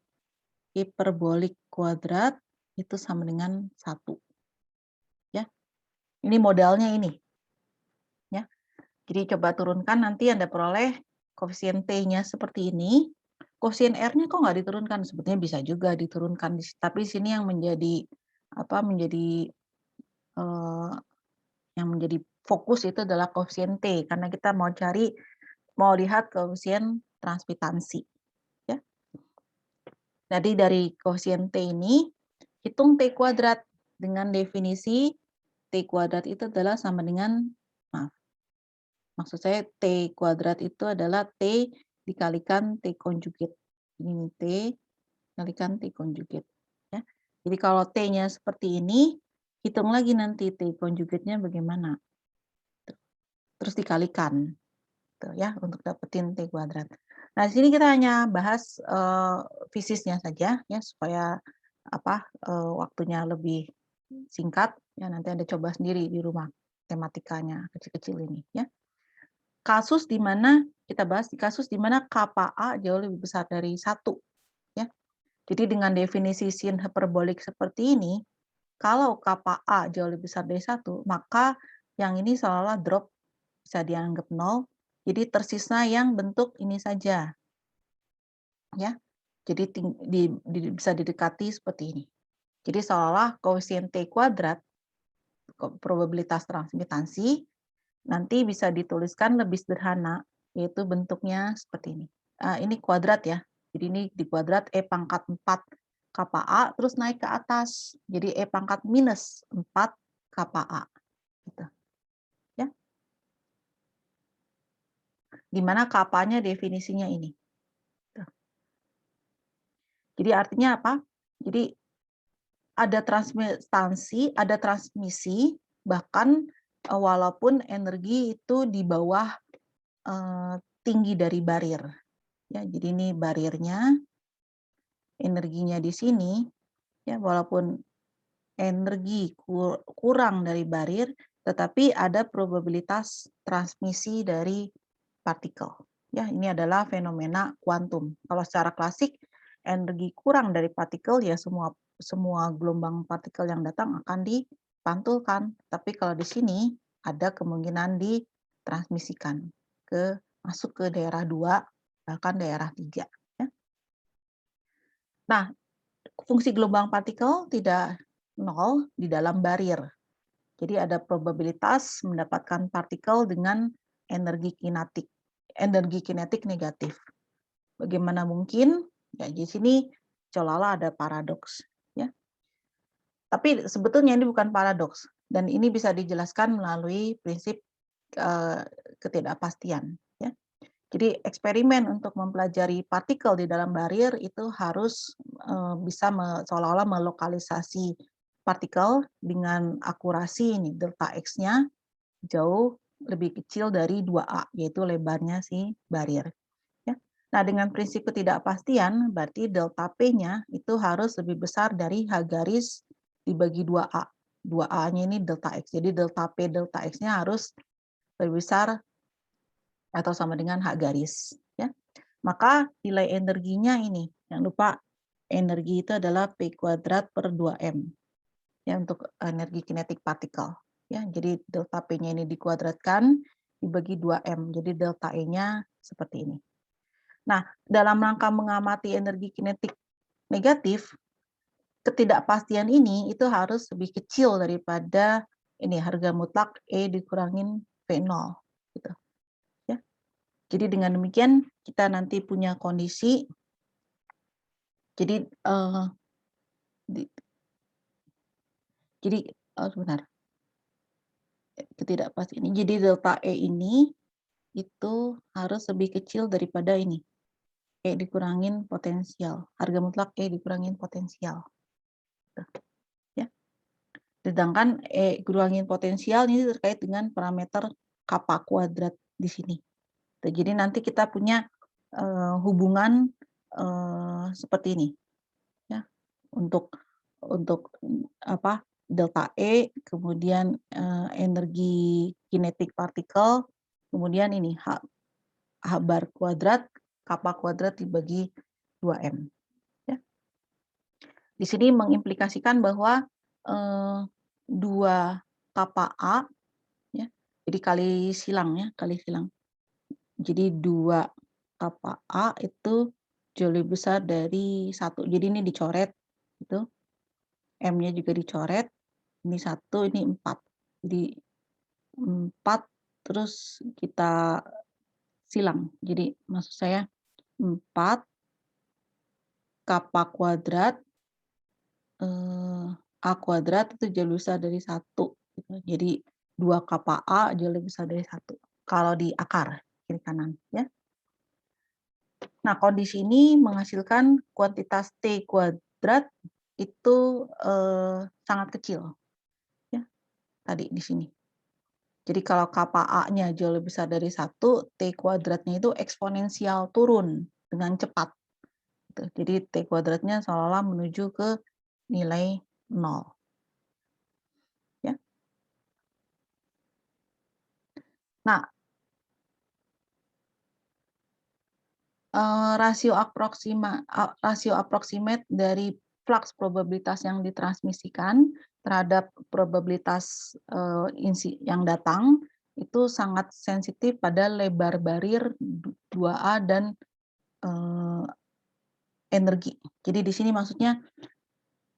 hiperbolik kuadrat itu sama dengan 1. Ya. Ini modalnya ini. Ya. Jadi coba turunkan, nanti Anda peroleh koefisien T-nya seperti ini. Koefisien R-nya kok nggak diturunkan? Sebetulnya bisa juga diturunkan, tapi sini yang menjadi yang menjadi fokus itu adalah koefisien T, karena kita mau lihat koefisien transmitansi. Ya. Jadi dari koefisien T ini, hitung T kuadrat dengan definisi T kuadrat itu adalah sama dengan, maksud saya T kuadrat itu adalah T dikalikan T konjugit. Ini T dikalikan T konjugit. Ya. Jadi kalau T-nya seperti ini, hitung lagi nanti T konjugitnya bagaimana. Terus dikalikan. Ya, untuk dapetin T kuadrat. Nah, di sini kita hanya bahas fisisnya saja, ya, supaya waktunya lebih singkat. Ya, nanti Anda coba sendiri di rumah tematikanya kecil-kecil ini. Ya. Kasus di mana kita bahas di kasus di mana kappa A jauh lebih besar dari 1. Ya. Jadi dengan definisi sin hiperbolik seperti ini, kalau kappa A jauh lebih besar dari 1, maka yang ini seolah-olah drop, bisa dianggap 0. Jadi tersisa yang bentuk ini saja. Ya. Jadi bisa didekati seperti ini. Jadi seolah koefisien T kuadrat, probabilitas transmitansi, nanti bisa dituliskan lebih sederhana, yaitu bentuknya seperti ini. Ini kuadrat ya. Jadi ini di kuadrat E pangkat 4 kappa A, terus naik ke atas. Jadi E pangkat minus 4 kappa A. Gitu. Ya. Di mana kapanya definisinya ini. Jadi artinya apa? Jadi ada transmitansi, ada transmisi, bahkan walaupun energi itu di bawah tinggi dari barir. Ya, jadi ini barirnya, energinya di sini, ya walaupun energi kurang dari barir, tetapi ada probabilitas transmisi dari partikel. Ya, ini adalah fenomena kuantum. Kalau secara klasik, energi kurang dari partikel ya semua gelombang partikel yang datang akan dipantulkan. Tapi kalau di sini ada kemungkinan ditransmisikan masuk ke daerah 2, bahkan daerah 3. Ya. Nah, fungsi gelombang partikel tidak nol di dalam barir. Jadi ada probabilitas mendapatkan partikel dengan energi kinetik negatif. Bagaimana mungkin? Ya, di sini seolah-olah ada paradoks. Ya. Tapi sebetulnya ini bukan paradoks, dan ini bisa dijelaskan melalui prinsip ketidakpastian. Ya. Jadi eksperimen untuk mempelajari partikel di dalam barir itu harus bisa seolah-olah melokalisasi partikel dengan akurasi ini delta X-nya jauh lebih kecil dari 2A, yaitu lebarnya si barir. Ya. Nah, dengan prinsip ketidakpastian, berarti delta P-nya itu harus lebih besar dari H garis dibagi 2A. 2A-nya ini delta X. Jadi delta P delta X-nya harus lebih besar atau sama dengan H garis. Ya. Maka nilai energinya ini, jangan lupa energi itu adalah P kuadrat per 2M. Ya, untuk energi kinetik partikel. Ya, jadi delta P-nya ini dikuadratkan dibagi 2M. Jadi delta E-nya seperti ini. Nah, dalam rangka mengamati energi kinetik negatif, ketidakpastian ini itu harus lebih kecil daripada ini harga mutlak E dikurangin V0 gitu. Ya. Jadi dengan demikian kita nanti punya kondisi jadi sebentar. Ketidakpastian ini. Jadi delta E ini itu harus lebih kecil daripada ini. E dikurangin potensial. Harga mutlak E dikurangin potensial. Ya. Sedangkan E kurangin potensial ini terkait dengan parameter kappa kuadrat di sini. Jadi nanti kita punya hubungan seperti ini. Ya. Untuk apa? Delta E, kemudian energi kinetik partikel, kemudian ini H bar kuadrat, kappa kuadrat dibagi 2M. Ya. Di sini mengimplikasikan bahwa 2 kappa A, ya, jadi kali silang ya, kali silang. Jadi 2 kappa A itu jauh lebih besar dari 1. Jadi ini dicoret, itu M-nya juga dicoret. Ini 1, ini 4. Jadi 4 terus kita silang. Jadi maksud saya 4 kappa kuadrat A kuadrat itu jauh lebih besar dari 1. Gitu. Jadi 2 kappa A jauh lebih besar dari 1. Kalau di akar kiri kanan. Ya. Nah, kondisi ini menghasilkan kuantitas T kuadrat itu sangat kecil. Ya, tadi di sini. Jadi kalau kappa A-nya jauh lebih besar dari 1, T kuadratnya itu eksponensial turun dengan cepat. Jadi T kuadratnya seolah-olah menuju ke nilai 0. Ya. Nah, rasio approximate dari flux probabilitas yang ditransmisikan terhadap probabilitas yang datang itu sangat sensitif pada lebar barir 2A dan energi. Jadi di sini maksudnya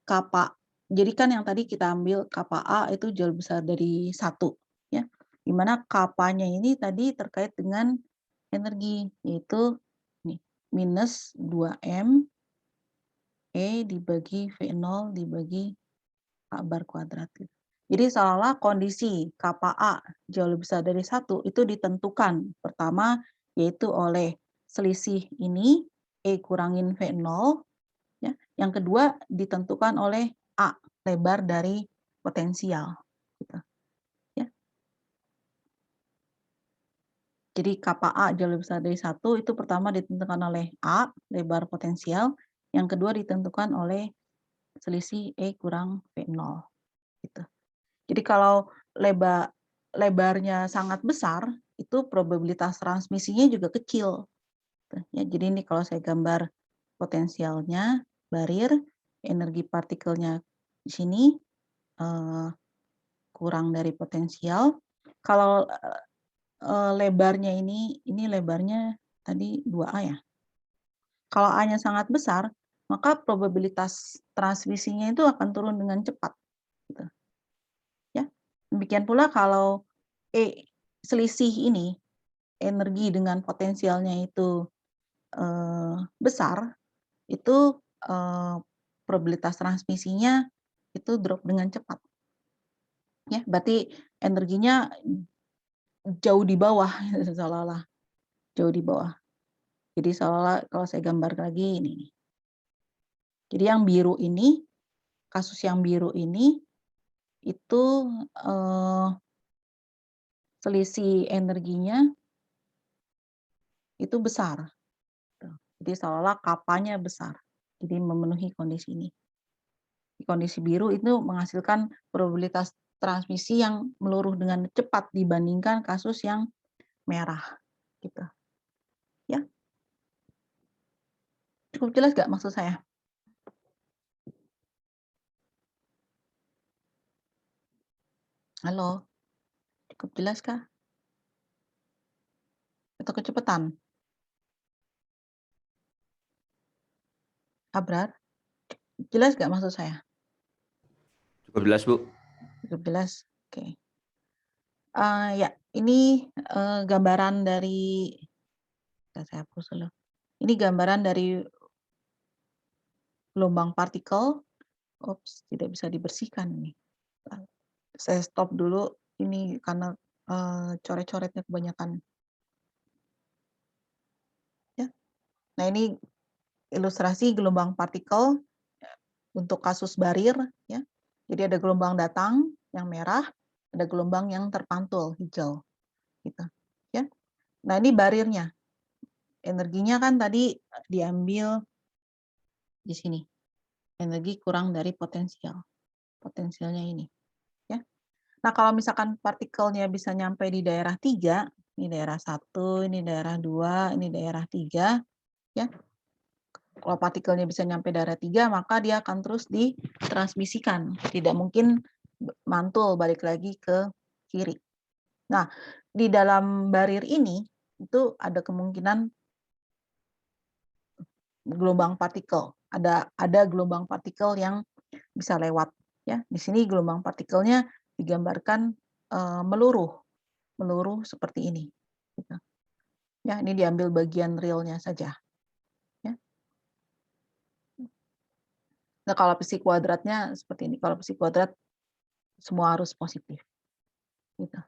kappa. Jadi kan yang tadi kita ambil kappa A itu jauh besar dari 1, ya. Di mana kappanya ini tadi terkait dengan energi, yaitu nih, minus 2M E dibagi V0 dibagi A bar kuadrat. Jadi seolah kondisi kappa A jauh lebih besar dari 1 itu ditentukan pertama yaitu oleh selisih ini E kurangin V0, ya. Yang kedua ditentukan oleh A, lebar dari potensial. Gitu. Ya. Jadi kappa A jauh lebih besar dari 1 itu pertama ditentukan oleh A, lebar potensial, yang kedua ditentukan oleh selisih E kurang V0 gitu. Jadi kalau lebarnya sangat besar, itu probabilitas transmisinya juga kecil. Tuh, ya, jadi ini kalau saya gambar potensialnya, barir, energi partikelnya di sini kurang dari potensial. Kalau lebarnya ini lebarnya tadi 2A ya. Kalau A-nya sangat besar, maka probabilitas transmisinya itu akan turun dengan cepat. Gitu. Ya. Demikian pula kalau selisih ini, energi dengan potensialnya itu besar, itu probabilitas transmisinya itu drop dengan cepat. Ya, berarti energinya jauh di bawah, seolah-olah jauh di bawah. Jadi seolah kalau saya gambar lagi ini. Jadi yang biru ini, kasus yang biru ini itu selisih energinya itu besar. Jadi seolah-olah kapanya besar. Jadi memenuhi kondisi ini. Di kondisi biru itu menghasilkan probabilitas transmisi yang meluruh dengan cepat dibandingkan kasus yang merah. Gitu. Ya. Cukup jelas nggak maksud saya? Halo, cukup jelas kah? Atau kecepatan? Abrar, jelas nggak maksud saya? Cukup jelas, Bu. Cukup jelas. Oke. Ya, ini gambaran dari, saya hapus dulu. Ini gambaran dari gelombang partikel. Oops, tidak bisa dibersihkan nih. Saya stop dulu ini karena coret-coretnya kebanyakan. Ya. Nah, ini ilustrasi gelombang partikel untuk kasus barir ya. Jadi ada gelombang datang yang merah, ada gelombang yang terpantul hijau gitu. Ya. Nah, ini barirnya. Energinya kan tadi diambil di sini. Energi kurang dari potensial. Potensialnya ini, ya. Nah, kalau misalkan partikelnya bisa nyampe di daerah 3, ini daerah 1, ini daerah 2, ini daerah 3, ya. Kalau partikelnya bisa nyampe daerah 3, maka dia akan terus ditransmisikan. Tidak mungkin mantul balik lagi ke kiri. Nah, di dalam barir ini itu ada kemungkinan gelombang partikel. Ada gelombang partikel yang bisa lewat ya. Di sini gelombang partikelnya digambarkan meluruh seperti ini. Gitu. Ya, ini diambil bagian realnya saja. Ya. Nah, kalau psi kuadratnya seperti ini. Kalau psi kuadrat semua harus positif. Gitu.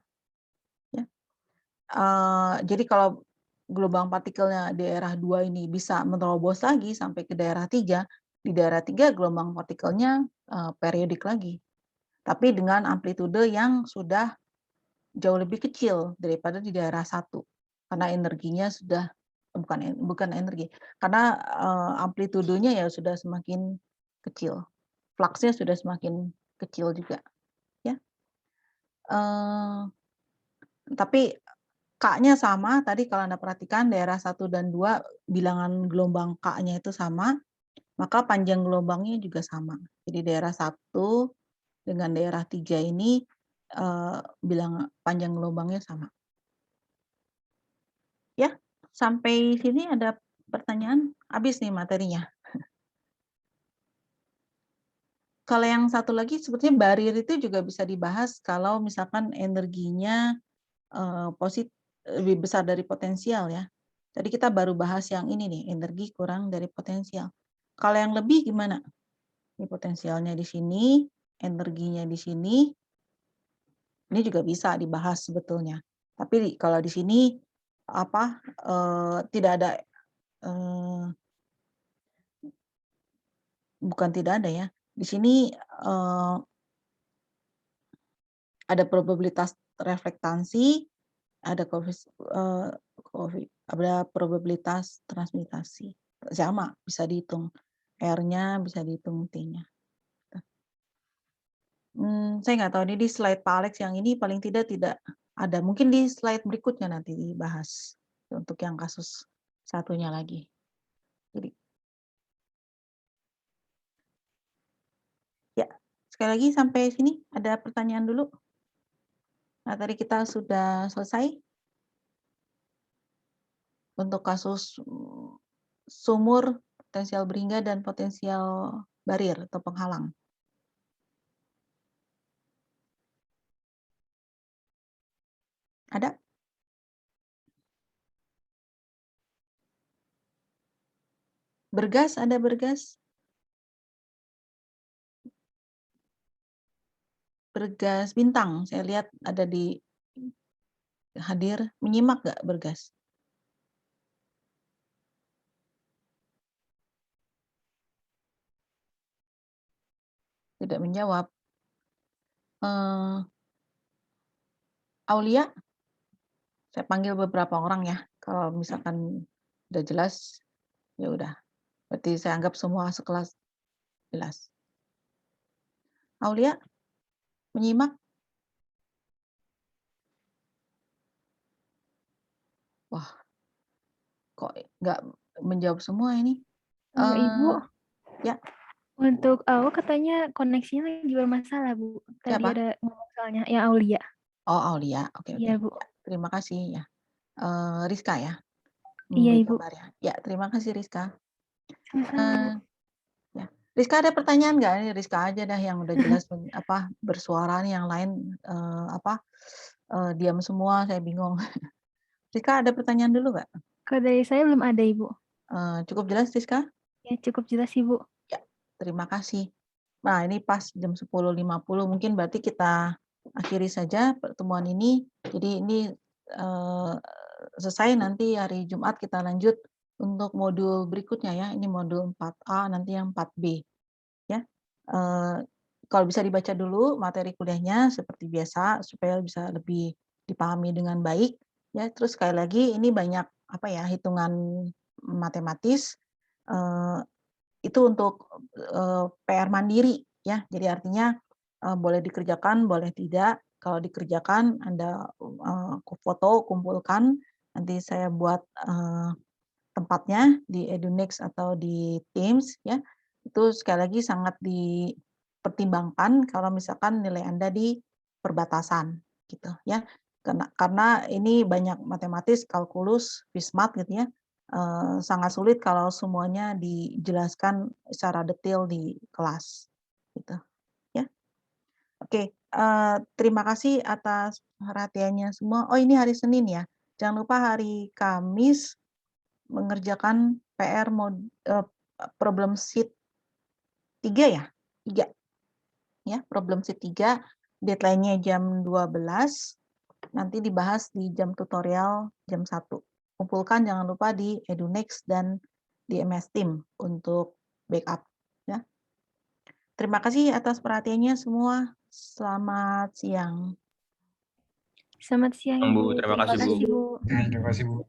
Ya. Jadi kalau gelombang partikelnya di daerah 2 ini bisa menerobos lagi sampai ke daerah 3, di daerah 3 gelombang partikelnya periodik lagi. Tapi dengan amplitude yang sudah jauh lebih kecil daripada di daerah 1. Karena energinya sudah bukan energi. Karena amplitudenya ya sudah semakin kecil. Fluksnya sudah semakin kecil juga, ya. Tapi K-nya sama, tadi kalau Anda perhatikan daerah 1 dan 2 bilangan gelombang K-nya itu sama, maka panjang gelombangnya juga sama. Jadi daerah 1 dengan daerah 3 ini bilang panjang gelombangnya sama. Ya, sampai sini ada pertanyaan? Habis nih materinya. Kalau yang satu lagi sebetulnya barir itu juga bisa dibahas kalau misalkan energinya lebih besar dari potensial ya. Tadi kita baru bahas yang ini nih, energi kurang dari potensial. Kalau yang lebih gimana? Ini potensialnya di sini, energinya di sini. Ini juga bisa dibahas sebetulnya. Tapi kalau di sini tidak ada bukan tidak ada ya. Di sini ada probabilitas reflektansi, ada ada probabilitas transmitasi. Sama, bisa dihitung R-nya, bisa dihitung T-nya. Saya nggak tahu ini di slide Pak Alex yang ini paling tidak ada. Mungkin di slide berikutnya nanti dibahas untuk yang kasus satunya lagi. Jadi, ya, sekali lagi sampai sini ada pertanyaan dulu. Nah, tadi kita sudah selesai untuk kasus sumur, potensial berhingga, dan potensial barrier atau penghalang. Ada? Bergas, ada bergas? Bergas bintang, saya lihat ada di hadir. Menyimak nggak bergas? Tidak menjawab. Aulia, saya panggil beberapa orang ya. Kalau misalkan udah jelas, ya udah. Berarti saya anggap semua sekelas jelas. Aulia, menyimak? Wah, kok nggak menjawab semua ini? Ibu, Ya, untuk katanya koneksinya lagi bermasalah, Bu. Tadi siapa? ada ngomong soalnya, yang Aulia. Oh, Aulia. Oke. Iya, Bu. Ya, terima kasih ya. Rizka ya? Iya, Memberi Ibu. kabar ya. Ya, terima kasih Rizka. Sama-sama, Bu. Ya. Rizka ada pertanyaan nggak? Ini Rizka aja dah yang udah jelas bersuara nih, yang lain diam semua, saya bingung. Rizka ada pertanyaan dulu nggak? Kalau dari saya belum ada, Ibu. Cukup jelas Rizka? Ya, cukup jelas, Ibu. Ya, terima kasih. Nah, ini pas jam 10.50, mungkin berarti kita akhiri saja pertemuan ini. Jadi ini selesai, nanti hari Jumat kita lanjut untuk modul berikutnya ya. Ini modul 4A, nanti yang 4B. Ya. Kalau bisa dibaca dulu materi kuliahnya seperti biasa supaya bisa lebih dipahami dengan baik ya. Terus sekali lagi ini banyak hitungan matematis, itu untuk PR mandiri ya. Jadi artinya boleh dikerjakan, boleh tidak. Kalau dikerjakan Anda foto, kumpulkan, nanti saya buat tempatnya di EduNext atau di Teams ya. Itu sekali lagi sangat dipertimbangkan kalau misalkan nilai Anda di perbatasan gitu ya. Karena ini banyak matematis, kalkulus, Fismat gitu ya. Sangat sulit kalau semuanya dijelaskan secara detail di kelas gitu ya. Oke, terima kasih atas perhatiannya semua. Oh, ini hari Senin ya. Jangan lupa hari Kamis mengerjakan PR problem sheet 3 ya? 3 ya, problem sheet 3, deadline-nya jam 12, nanti dibahas di jam tutorial jam 1. Kumpulkan jangan lupa di EduNext dan di MS Team untuk backup ya. Terima kasih atas perhatiannya semua. Selamat siang. Selamat siang, Bu. Ibu. Terima kasih, Bu. Bu. Terima kasih, Bu.